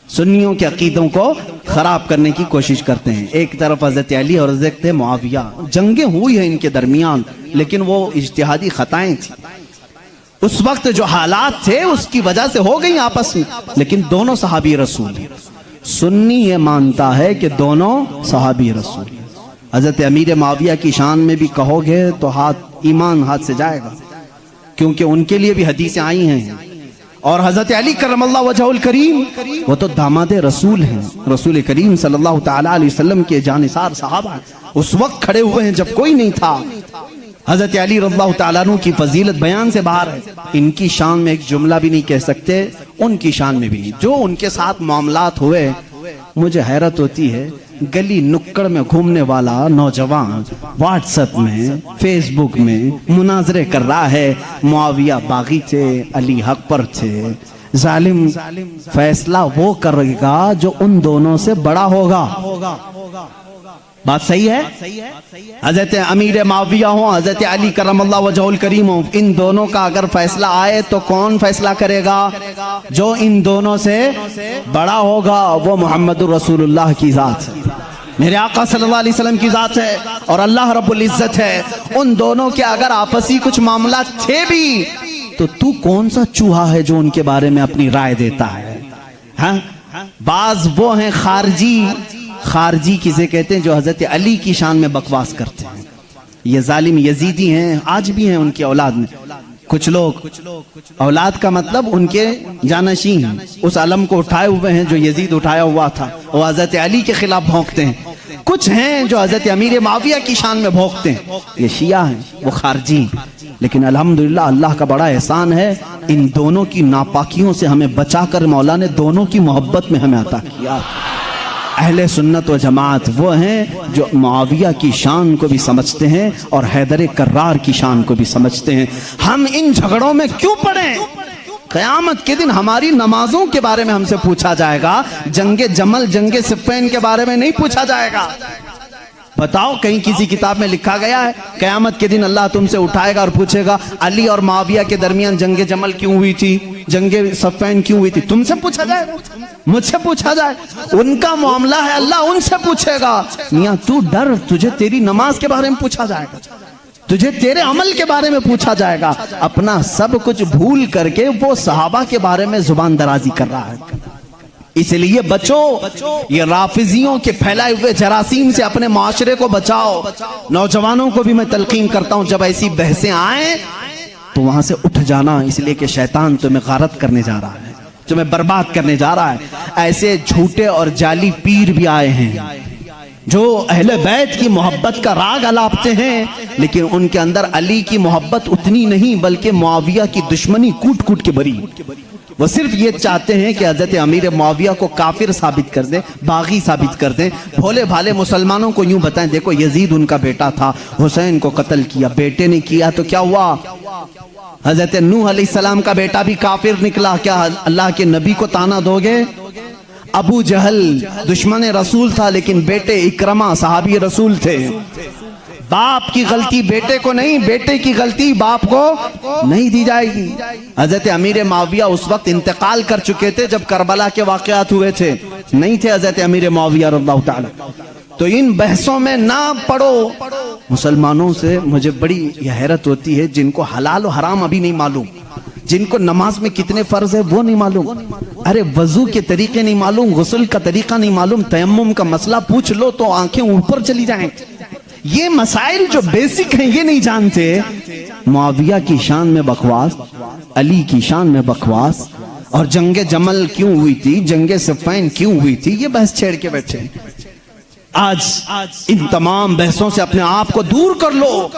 सुन्नियों के अकीदों को खराब करने की कोशिश करते हैं। एक तरफ हजरत अली और हजरत मुआविया, जंगें हुई हैं इनके दरमियान, लेकिन वो इज्तिहादी खताएं थी। उस वक्त जो हालात थे उसकी वजह से हो गई आपस में, लेकिन दोनों सहाबी रसूल हैं। सुन्नी ये मानता है कि दोनों सहाबी रसूल। हजरत अमीर मुआविया की शान में भी कहोगे तो ईमान हाथ से जाएगा, क्योंकि उनके लिए भी हदीसें आई हैं। और हजरत अली करमल्लाहु वजहुल करीम वो तो दामादे रसूल हैं, रसूल करीम सल्लल्लाहु तआला अलैहि वसल्लम के जानिसार साहबा उस वक्त खड़े हुए हैं जब कोई नहीं था। हजरत अली रज़ियल्लाहु तआला अन्हु की फजीलत बयान से बाहर है। इनकी शान में एक जुमला भी नहीं कह सकते, उनकी शान में भी नहीं। जो उनके साथ मामलात हुए, मुझे हैरत होती है, गली नुक्कड़ में घूमने वाला नौजवान व्हाट्सएप में, फेसबुक में मुनाजरे कर रहा है, मुआविया बागी थे, अली हक पर थे, जालिम फैसला वो करेगा जो उन दोनों से बड़ा होगा। बात सही है? हजरत अमीर मुआविया हो, हजरत अली करमल्लाहु वजहुल करीम हो, इन दोनों का अगर फैसला आए तो कौन फैसला करेगा? जो इन दोनों से बड़ा होगा, वो मोहम्मदुर रसूलुल्लाह की जात है, मेरे आका सल्लल्लाहु अलैहि वसल्लम की जात है और अल्लाह रब्बुल इज्जत है। उन दोनों के अगर आपसी कुछ मामला थे भी, तो तू कौन सा चूहा है जो उनके बारे में अपनी राय देता है? हाँ, बाज वो हैं खारजी किसे कहते हैं, जो हजरत अली की शान में बकवास करते हैं। ये जालिम यजीदी हैं, आज भी हैं उनकी औलाद में कुछ लोग। औलाद का मतलब उनके जानशीन उस अलम को उठाए हुए हैं जो यजीद उठाया हुआ था, वो हजरत अली के खिलाफ भौंकते हैं। कुछ हैं जो हजरत अमीर मुआविया की शान में भौंकते हैं, ये शिया हैं, वो खारजी। लेकिन अल्हम्दुलिल्लाह अल्लाह का बड़ा एहसान है, इन दोनों की नापाकियों से हमें बचाकर मौला ने दोनों की मोहब्बत में हमें अता किया। अहले सुन्नत व जमात वो हैं जो मुआविया की शान को भी समझते हैं और हैदर कर्रार की शान को भी समझते हैं। हम इन झगड़ों में क्यों पड़े? क़यामत के दिन हमारी नमाजों के बारे में हमसे पूछा जाएगा, जंगे जमल जंगे सिफ़्फ़ीन के बारे में नहीं पूछा जाएगा। बताओ, कहीं किसी किताब में लिखा गया है क़यामत के दिन अल्लाह तुमसे उठाएगा और पूछेगा अली और मुआविया के दरमियान जंगे जमल क्यों हुई थी, जंगे सिफ़्फ़ीन क्यों हुई थी? तुमसे पूछा जाएगा, मुझसे पूछा जाए, उनका मामला है, अल्लाह उनसे पूछेगा। मियां तू डर, तुझे तेरी नमाज के बारे में पूछा जाएगा, तुझे तेरे अमल के बारे में पूछा जाएगा। अपना सब कुछ भूल करके वो सहाबा के बारे में जुबान दराजी कर रहा है। इसलिए बचो, ये राफिजियों के फैलाए हुए जरासीम से अपने माशरे को बचाओ। नौजवानों को भी मैं तलकीन करता हूं, जब ऐसी बहसें आए तो वहां से उठ जाना, इसलिए कि शैतान तुम्हें गारत करने जा रहा है, तुम्हें बर्बाद करने जा रहा है। ऐसे झूठे और जाली पीर भी आए हैं जो अहले बैत की मोहब्बत का राग अलापते हैं, लेकिन उनके अंदर अली की मोहब्बत उतनी नहीं, बल्कि मुआविया की दुश्मनी कूट कूट के भरी। वो सिर्फ ये चाहते हैं कि हजरत अमीर मुआविया को काफिर साबित कर दें, बागी साबित कर दें। भोले भाले मुसलमानों को यूं बताएं, देखो यजीद उनका बेटा था, हुसैन को कत्ल किया, बेटे ने किया तो क्या हुआ? हजरत नूह अलैहिस्सलाम का बेटा भी काफिर निकला, क्या अल्लाह के नबी को ताना दोगे? अबू जहल दुश्मन रसूल था, लेकिन बेटे इकरमा सहाबी रसूल थे। बाप की गलती बेटे को नहीं, बेटे की गलती बाप को नहीं दी जाएगी। हजरत अमीर मुआविया उस वक्त इंतकाल कर चुके थे जब करबला के वाकयात हुए थे, नहीं थे हजरत अमीर मुआविया रज़ियल्लाहु ताला। तो इन बहसों में ना पड़ो। मुसलमानों से मुझे बड़ी हैरत होती है, जिनको हलाल और हराम अभी नहीं मालूम, जिनको नमाज में कितने फर्ज है वो नहीं मालूम, अरे वजू के तरीके नहीं मालूम, गुस्ल का तरीका नहीं मालूम, तयम्मुम का मसला पूछ लो तो आंखें ऊपर चली जाएं। ये मसाइल जो बेसिक हैं ये नहीं जानते। मुआविया की शान में बकवास, अली की शान में बकवास, और जंगे जमल क्यों हुई थी, जंगे सिफ़्फ़ीन क्यों हुई थी, ये बहस छेड़ के बैठे। आज इन तमाम बहसों से अपने आप को दूर कर लो।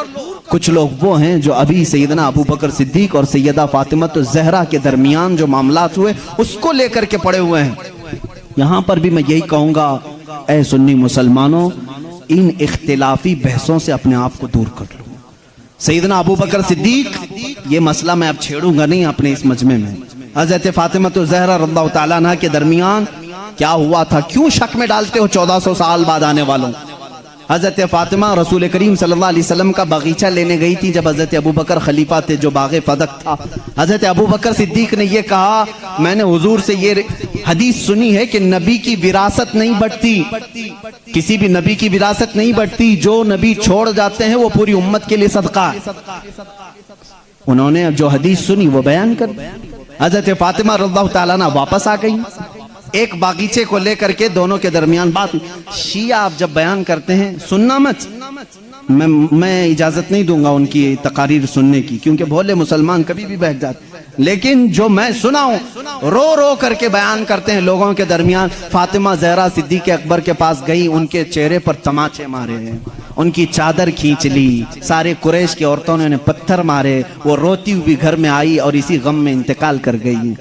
कुछ लोग वो हैं जो अभी सैयदना अबू बकर सिद्दीक और सैयदा फातिमा तो ज़हरा के दरमियान जो मामलात हुए उसको लेकर के पड़े हुए हैं। यहां पर भी मैं यही कहूंगा, ऐ सुन्नी मुसलमानों, इन इख्तिलाफी बहसों से अपने आप को दूर कर लो। सैयदना अबू बकर सिद्दीक, ये मसला मैं अब छेड़ूंगा नहीं अपने इस मजमे में। हजरत फातिमा तो ज़हरा रज़ियल्लाहु ताला अन्हा के दरमियान क्या हुआ था, क्यों शक में डालते हो 1400 साल बाद आने वालों? हज़रत फ़ातिमा रसूल करीम सल्लल्लाहु अलैहि वसल्लम का बगीचा लेने गई थी जब हज़रत अबू बकर खलीफा थे, जो बाग़े फदक था। हज़रत अबू बकर सिद्दीक ने ये कहा, मैंने हुजूर से ये हदीस सुनी है कि नबी की विरासत नहीं बढ़ती, किसी भी नबी की विरासत नहीं बढ़ती, जो नबी छोड़ जाते हैं वो पूरी उम्मत के लिए सदका है। उन्होंने जो हदीस सुनी वो बयान कर दी। हज़रत फ़ातिमा रज़ियल्लाहु ताला अन्हा वापस आ गई, एक बागीचे को लेकर के दोनों के दरमियान बात हुई। शिया आप जब बयान करते हैं सुनना मत, मैं इजाजत नहीं दूंगा उनकी तकारीर सुनने की, क्योंकि भोले मुसलमान कभी भी बहक जाते, लेकिन जो मैं सुना हूं रो रो करके बयान करते हैं लोगों के दरमियान। फातिमा ज़हरा सिद्दीक़ अकबर के पास गई, उनके चेहरे पर तमाचे मारे हैं, उनकी चादर खींच ली, सारे कुरैश की औरतों ने उन्हें पत्थर मारे, वो रोती हुई घर में आई और इसी गम में इंतकाल कर गई।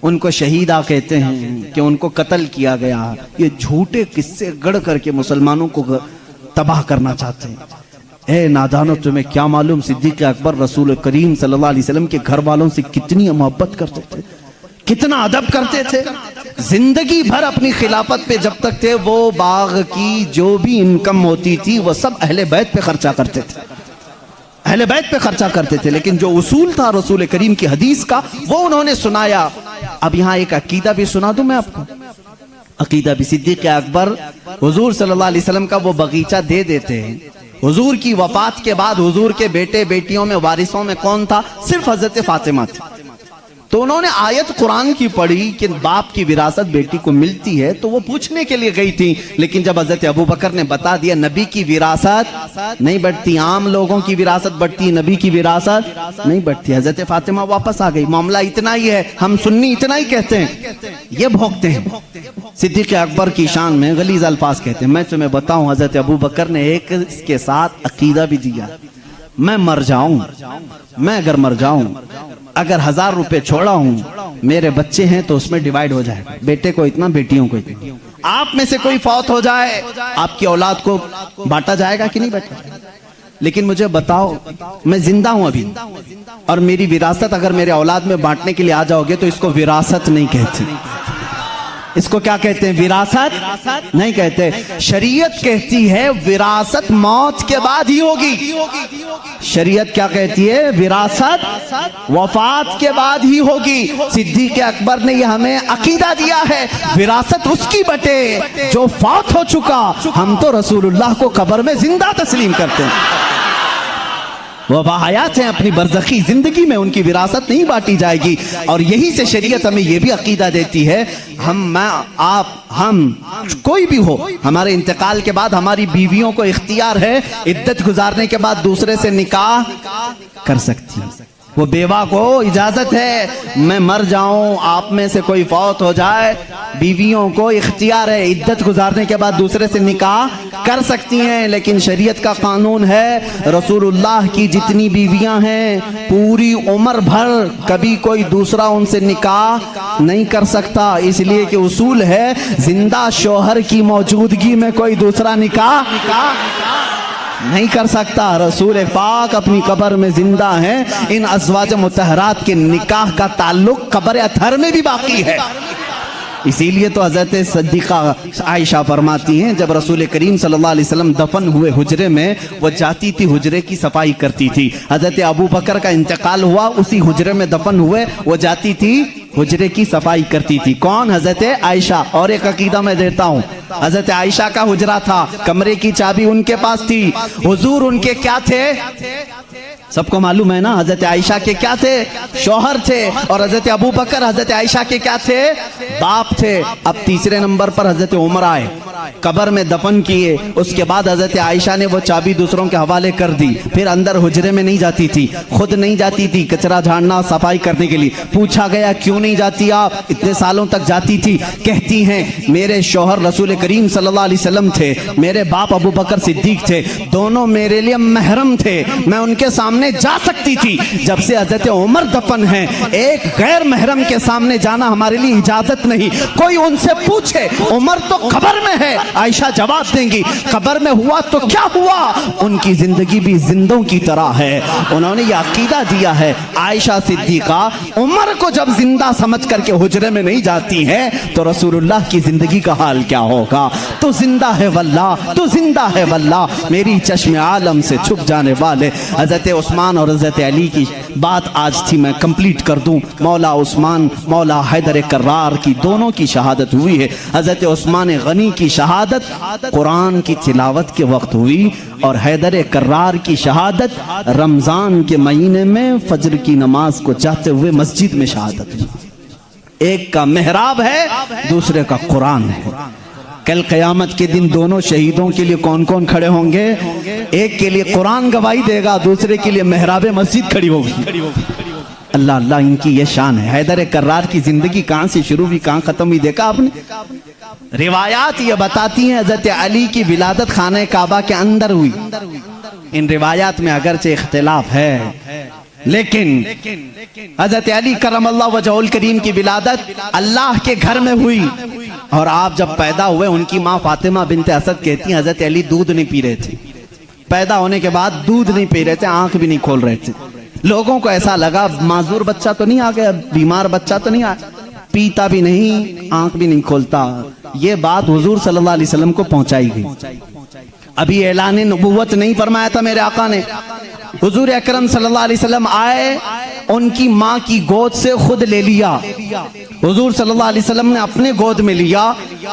उनको शहीदा कहते हैं कि उनको कत्ल किया गया। ये झूठे किस्से गढ़ करके मुसलमानों को तबाह करना चाहते हैं। ए नादानो, तुम्हें क्या मालूम सिद्दीक़ अकबर रसूल करीम सल्लल्लाहु अलैहि वसल्लम के घर वालों से कितनी मोहब्बत करते थे, कितना अदब करते थे। जिंदगी भर अपनी खिलाफत पे जब तक थे, वो बाग की जो भी इनकम होती थी वो सब अहले बैत पे खर्चा करते थे, अहले बैत पे खर्चा करते थे। लेकिन जो उसूल था रसूल करीम की हदीस का वो उन्होंने सुनाया। अब यहाँ एक अकीदा भी सुना दूं मैं आपको। अकीदा भी सिद्दीक़ अकबर हुजूर सल्लल्लाहु अलैहि वसल्लम का वो बगीचा दे देते हैं। हुजूर की वफात के बाद हुजूर के बेटे बेटियों में वारिसों में कौन था? सिर्फ हजरत फातिमा थी। तो उन्होंने आयत कुरान की पढ़ी कि बाप की विरासत बेटी को मिलती है, तो वो पूछने के लिए गई थी। लेकिन जब हजरत अबू बकर ने बता दिया नबी की विरासत नहीं बढ़ती, आम लोगों की विरासत बढ़ती, नबी की विरासत नहीं बढ़ती, हजरत फातिमा वापस आ गई। मामला इतना ही है, हम सुन्नी इतना ही कहते हैं, ये भोगते हैं। सिद्दीक़ अकबर की शान में गलीज़ अल्फाज कहते हैं। मैं तुम्हें बताऊं, हजरत अबू बकर ने एक इसके साथ अकीदा भी दिया, मैं मर जाऊं, मैं अगर मर जाऊं, अगर 1000 रुपए छोड़ा हूं, मेरे बच्चे हैं तो उसमें डिवाइड हो जाए, बेटे को इतना बेटियों को इतना। आप में से कोई फौत हो जाए, आपकी औलाद को बांटा जाएगा कि नहीं बांटा? लेकिन मुझे बताओ, मैं जिंदा हूं अभी और मेरी विरासत अगर मेरे औलाद में बांटने के लिए आ जाओगे तो इसको विरासत नहीं कहते, इसको क्या कहते हैं? विरासत नहीं कहते। शरीयत कहती है विरासत मौत के बाद ही होगी। शरीयत क्या कहती है? विरासत वफात के बाद ही होगी। सिद्दीक़ अकबर ने यह हमें अकीदा दिया है, विरासत उसकी बटे जो फौत हो चुका। हम तो रसूलुल्लाह को कब्र में जिंदा तस्लीम करते हैं, वो बाहयात हैं, अपनी बरज़खी जिंदगी में उनकी विरासत नहीं बांटी जाएगी। और यही से शरीयत हमें यह भी अकीदा देती है, हम कोई भी हो, हमारे इंतकाल के बाद हमारी बीवियों को इख्तियार है इद्दत गुजारने के बाद दूसरे से निकाह कर सकती है। वो बेवा को इजाजत है, मैं मर जाऊं, आप में से कोई फौत हो जाए, बीवियों को इख्तियार है इद्दत गुजारने के बाद दूसरे से निकाह कर सकती हैं। लेकिन शरीयत का कानून है, रसूलुल्लाह की जितनी बीवियां हैं पूरी उम्र भर कभी कोई दूसरा उनसे निकाह नहीं कर सकता, इसलिए कि उसूल है जिंदा शौहर की मौजूदगी में कोई दूसरा निकाह नहीं कर सकता। रसूल पाक अपनी कब्र में जिंदा हैं, इन अज़वाज मुतहरात के निकाह का ताल्लुक कब्र अतहर में भी बाकी है। इसीलिए तो हजरत सिद्दीक़ा आयशा फरमाती हैं, जब रसूल करीम सल्लल्लाहु अलैहि वसल्लम दफन हुए हुजरे में, वो जाती थी हुजरे की सफाई करती थी। हजरत अबू बकर का इंतकाल हुआ, उसी हुजरे में दफन हुए, वो जाती थी हुजरे की सफाई करती थी। कौन? हजरत आयशा। और एक अकीदा मैं देता हूँ, हजरत आयशा का हुजरा था, कमरे की चाबी उनके पास थी। हुजूर उनके क्या थे? सबको मालूम है ना, हजरत आयशा के क्या थे? शौहर थे। और हजरत अबू बकर हजरत आयशा के क्या थे? बाप थे। अब तीसरे नंबर पर हजरत उमर आए, कब्र में दफन किए। उसके बाद हजरत आयशा ने वो चाबी दूसरों के हवाले कर दी। फिर अंदर हुजरे में नहीं जाती थी, खुद नहीं जाती थी कचरा झाड़ना सफाई करने के लिए। पूछा गया क्यों नहीं जाती आप? इतने सालों तक जाती थी। कहती हैं मेरे शौहर रसूल करीम सल्लल्लाहु अलैहि वसल्लम थे, मेरे बाप अबू बकर सिद्दीक थे, दोनों मेरे लिए महरम थे, मैं उनके सामने जा सकती थी। जब से हजरत उमर दफन है, एक गैर महरम के सामने जाना हमारे लिए इजाजत नहीं। कोई उनसे पूछे उमर तो कब्र में है, आयशा जवाब देंगी, कब्र में हुआ तो क्या हुआ, उनकी जिंदगी भी जिंदों की तरह है। उन्होंने ये अकीदा दिया है। आयशा सिद्दीका उमर को जब जिंदा समझ करके हुजरे में नहीं जाती हैं तो रसूलुल्लाह की जिंदगी का हाल क्या होगा। तो जिंदा है वल्लाह, तो जिंदा है वल्लाह, मेरी चश्मे आलम से छुप जाने वाले हजरत उस्मान और हजरत अली की बात आज थी, मैं कंप्लीट कर दूं। मौला उस्मान, मौला हैदर कर्रार की दोनों की शहादत हुई है। हजरत उस्मान गनी की शहादत कुरान की तिलावत के वक्त हुई और हैदर कर्रार की शहादत रमजान के महीने में फजर की नमाज को चाहते हुए मस्जिद में शहादत हुई। एक का मेहराब है, दूसरे का कुरान है। कल क़यामत के दिन दोनों शहीदों के लिए कौन कौन खड़े होंगे? एक के लिए कुरान गवाही देगा, दूसरे के लिए मेहराब मस्जिद खड़ी होगी। अल्लाह अल्लाह, इनकी ये शान है। हैदर कर्रार की जिंदगी कहां से शुरू हुई, कहां खत्म हुई, देखा आपने? रिवायात ये बताती हैं हजरत अली की विलादत खाने काबा के अंदर हुई। इन रिवायात में अगरचे इख्तिलाफ है, लेकिन हजरत अली करमल्लाहु वजहुल करीम की विलादत अल्लाह के घर में हुई। और आप जब पैदा हुए, उनकी माँ फातिमा बिनते असद कहती हैं हजरत अली दूध नहीं पी रहे थे। पैदा होने के बाद दूध नहीं पी रहे थे, आंख भी नहीं खोल रहे थे। लोगों को ऐसा लगा माजूर बच्चा तो नहीं आ गया, बीमार बच्चा तो नहीं आ, पीता भी नहीं, आंख भी नहीं खोलता। ये बात हुजूर सल्लल्लाहु अलैहि वसल्लम को पहुंचाई गई। अभी ऐलान नबुव्वत नहीं फरमाया था मेरे आका ने। हुजूर अकरम सल्लल्लाहु अलैहि वसल्लम आए, उनकी माँ की गोद से खुद ले लिया। हुजूर सल्लल्लाहु अलैहि वसल्लम ने अपने गोद में लिया।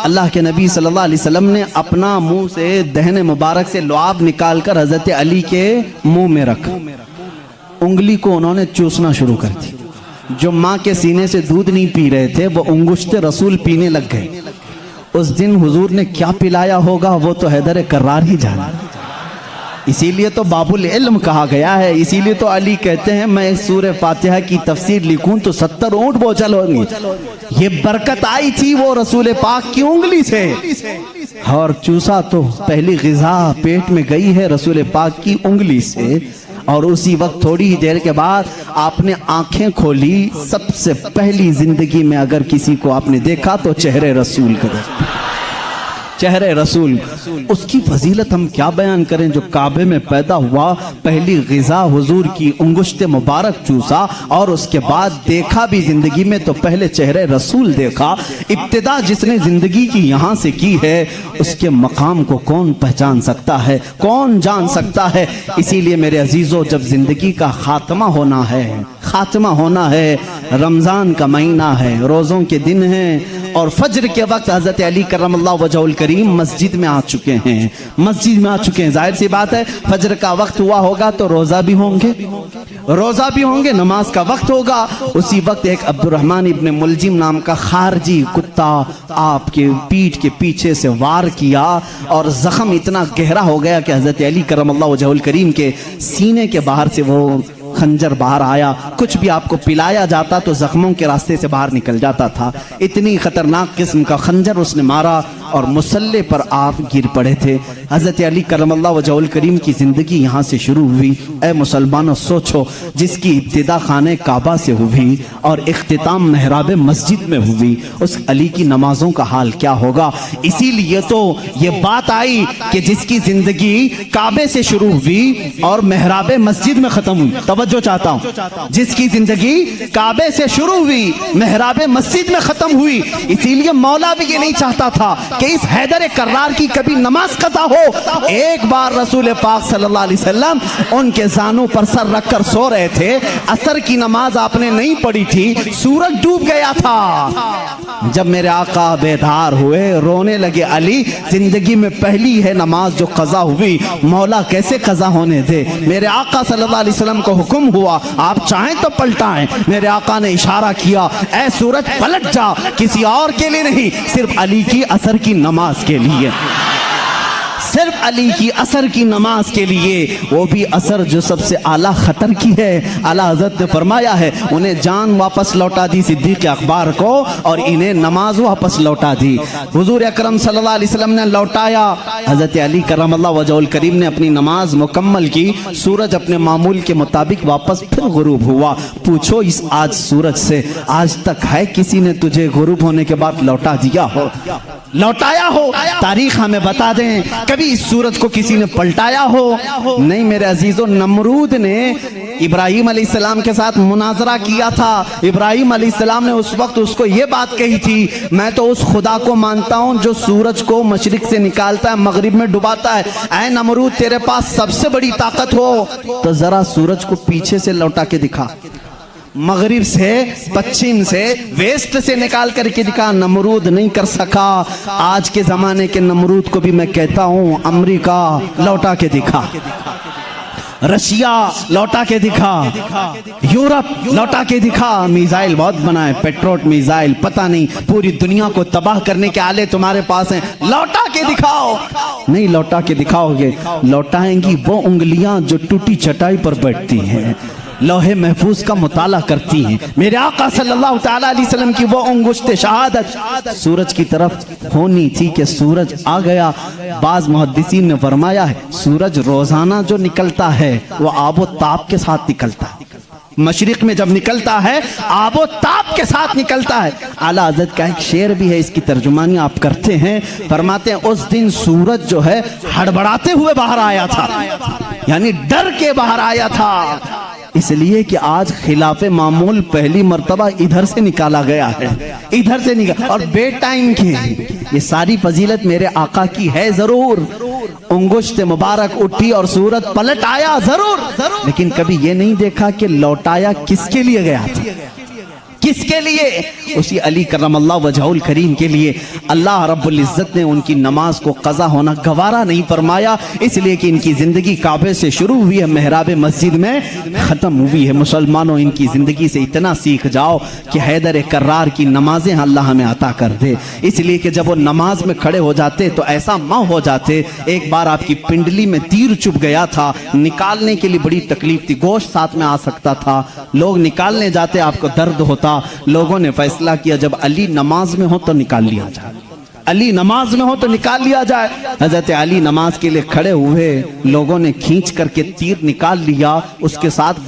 अल्लाह के नबी सल्लल्लाहु अलैहि वसल्लम ने अपना मुंह से दहने मुबारक से लुआब निकालकर हजरत अली के मुंह में रखा। उंगली को उन्होंने चूसना शुरू कर दी। जो माँ के सीने से दूध नहीं पी रहे थे वो उंगुश्ते रसूल पीने लग गए। उस दिन हुजूर ने क्या पिलाया होगा वो तो हैदर कर्रार ही जाना। इसीलिए तो बाबुल इल्म कहा गया है। इसीलिए तो अली कहते हैं मैं सूरह फातिहा की तफसीर लिखूं तो 70 ऊंट बोझल होंगे। ये बरकत आई थी वो रसूल पाक की उंगली से, और चूसा तो पहली ग़िज़ा पेट में गई है रसूल पाक की उंगली से। और उसी वक्त थोड़ी ही देर के बाद आपने आंखें खोली। सबसे पहली जिंदगी में अगर किसी को आपने देखा तो चेहरे रसूल का, चेहरे रसूल। उसकी फजीलत हम क्या बयान करें। जो काबे में पैदा हुआ, पहली ग़िज़ा हुजूर की उंगुश्ते मुबारक चूसा, और उसके बाद देखा भी जिंदगी में तो पहले चेहरे रसूल देखा। इब्तिदा जिसने जिंदगी की यहाँ से की है उसके मकाम को कौन पहचान सकता है, कौन जान सकता है। इसीलिए मेरे अजीजों, जब जिंदगी का खात्मा होना है, खात्मा होना है, रमजान का महीना है, रोज़ों के दिन हैं, और फजर के वक्त हजरत अली करमल्लाहु वजहुल करीम मस्जिद में आ चुके हैं, मस्जिद में आ चुके हैं। जाहिर सी बात है फजर का वक्त हुआ होगा तो रोजा भी होंगे, रोजा भी होंगे, नमाज का वक्त होगा। उसी वक्त एक अब्दुर्रहमान इब्ने मुलजिम नाम का खारजी कुत्ता आपके पीठ के पीछे से वार किया और जख्म इतना गहरा हो गया कि हजरत अली करमल्लाहु वजहुल करीम के सीने के बाहर से वो खंजर बाहर आया। कुछ भी आपको पिलाया जाता तो जख्मों के रास्ते से बाहर निकल जाता था। इतनी खतरनाक किस्म का खंजर उसने मारा और मुसल्ले पर आप गिर पड़े थे। हजरत अली करमल्लाहु वजहुल करीम की जिंदगी यहाँ से शुरू हुई। ए मुसलमानों, सोचो, जिसकी इब्तिदा खाने काबा से हुई और इख्तिताम महराब मस्जिद में हुई, उस अली की नमाजों का हाल क्या होगा। इसीलिए तो ये बात आई कि जिसकी जिंदगी काबे से शुरू हुई और महराब मस्जिद में खत्म हुई, तवज्जो चाहता हूं, जिसकी जिंदगी काबे से शुरू हुई, महराब मस्जिद में खत्म हुई। इसीलिए मौला भी ये नहीं चाहता था कि इस हैदर कर्रार की कभी नमाज कज़ा हो। एक बार रसूल पाक सल्लल्लाहु अलैहि वसल्लम उनके जानों पर सर रखकर सो रहे थे। असर की नमाज आपने नहीं पढ़ी थी, सूरज डूब गया था। जब मेरे आका बेदार हुए, रोने लगे, अली जिंदगी में पहली है नमाज जो कज़ा हुई, मौला कैसे कज़ा होने दे। मेरे आका सल्लल्लाहु अलैहि वसल्लम को हुक्म हुआ आप चाहें तो पलटाएं। मेरे आका ने इशारा किया, ऐ सूरज पलट जा, किसी और के लिए नहीं, सिर्फ अली की असर की नमाज के लिए। सिर्फ अली की असर की नमाज के लिए, वो भी असर जो सबसे आला खतर की है। आला हजरत ने फरमाया है उन्हें जान वापस लौटा दी सिद्दीक़ अकबर को और इन्हें नमाज वापस लौटा दी। हुजूर अकरम सल्लल्लाहु अलैहि वसल्लम ने लौटाया, हजरत अली करमल्लाहु वजहुल करीम ने अपनी नमाज मुकम्मल की, सूरज अपने मामूल के मुताबिक वापस फिर गुरूब हुआ। पूछो इस आज सूरज से, आज तक है किसी ने तुझे गुरूब होने के बाद लौटा दिया हो, लौटाया हो? तारीख हमें बता दें, कभी इस सूरज को किसी ने पलटाया हो? नहीं मेरे अजीजों, नमरूद ने इब्राहिम अलैहिस्सलाम के साथ मुनाजरा किया था। इब्राहिम अलैहिस्सलाम ने उस वक्त उसको ये बात कही थी, मैं तो उस खुदा को मानता हूं जो सूरज को मशरिक से निकालता है, मगरिब में डुबाता है। ऐ नमरूद, तेरे पास सबसे बड़ी ताकत हो तो जरा सूरज को पीछे से लौटा के दिखा, मगरिब से, पश्चिम से, वेस्ट से निकाल करके दिखा। नमरूद नहीं कर सका। आज के जमाने के नमरूद को भी मैं कहता हूं, अमेरिका लौटा के दिखा, रशिया लौटा के दिखा, यूरोप लौटा के दिखा। मिसाइल बहुत बनाए, पेट्रोट मिसाइल, पता नहीं पूरी दुनिया को तबाह करने के आले तुम्हारे पास हैं, लौटा के दिखाओ। नहीं लौटा के दिखाओगे, लौटाएंगी वो उंगलियां जो टूटी चटाई पर बैठती हैं, लौहे महफूज का मुताला करती हैं। मेरे आका सल्लल्लाहु तआला अलैहि वसल्लम की वो अंगुश्त शहादत सूरज की तरफ होनी थी कि सूरज आ गया। बाज मुहद्दिसीन ने फरमाया है सूरज रोजाना जो निकलता है वो आबो ताप के साथ निकलता है। मशरिक में जब निकलता है आबो ताप के साथ निकलता है। आला हज़रत का एक शेर भी है, इसकी तर्जुमानी आप करते हैं, फरमाते हैं उस दिन सूरज जो है हड़बड़ाते हुए बाहर आया था, यानी डर के बाहर आया था, इसलिए कि आज खिलाफे मामूल पहली मर्तबा इधर से निकाला गया है, इधर से निकाला। और बे टाइम की ये सारी फजीलत मेरे आका की है जरूर। उंगुश्त मुबारक उठी और सूरज पलट आया जरूर, लेकिन कभी ये नहीं देखा कि लौटाया किसके लिए गया था, किसके लिए? उसी अली करमल्लाहु वजहुल करीम के लिए। अल्लाह रब्बुल इज्जत ने उनकी नमाज को कज़ा होना गवारा नहीं फरमाया, इसलिए कि इनकी जिंदगी काबे से शुरू हुई है, मेहराब मस्जिद में खत्म हुई है। मुसलमानों, इनकी जिंदगी से इतना सीख जाओ कि हैदर कर्रार की नमाजें अल्लाह हमें अता कर दे। इसलिए कि जब वो नमाज में खड़े हो जाते तो ऐसा माँ हो जाते। एक बार आपकी पिंडली में तीर चुभ गया था, निकालने के लिए बड़ी तकलीफ थी, गोश्त साथ में आ सकता था, लोग निकालने जाते, आपको दर्द होता। लोगों ने फैसला किया जब अली नमाज में हो तो निकाल लिया जाए, अली नमाज में हो तो निकाल लिया जाए। हजरत अली नमाज के लिए खड़े हुए, लोगों ने खींच करके तीर निकाल लिया, उसके साथ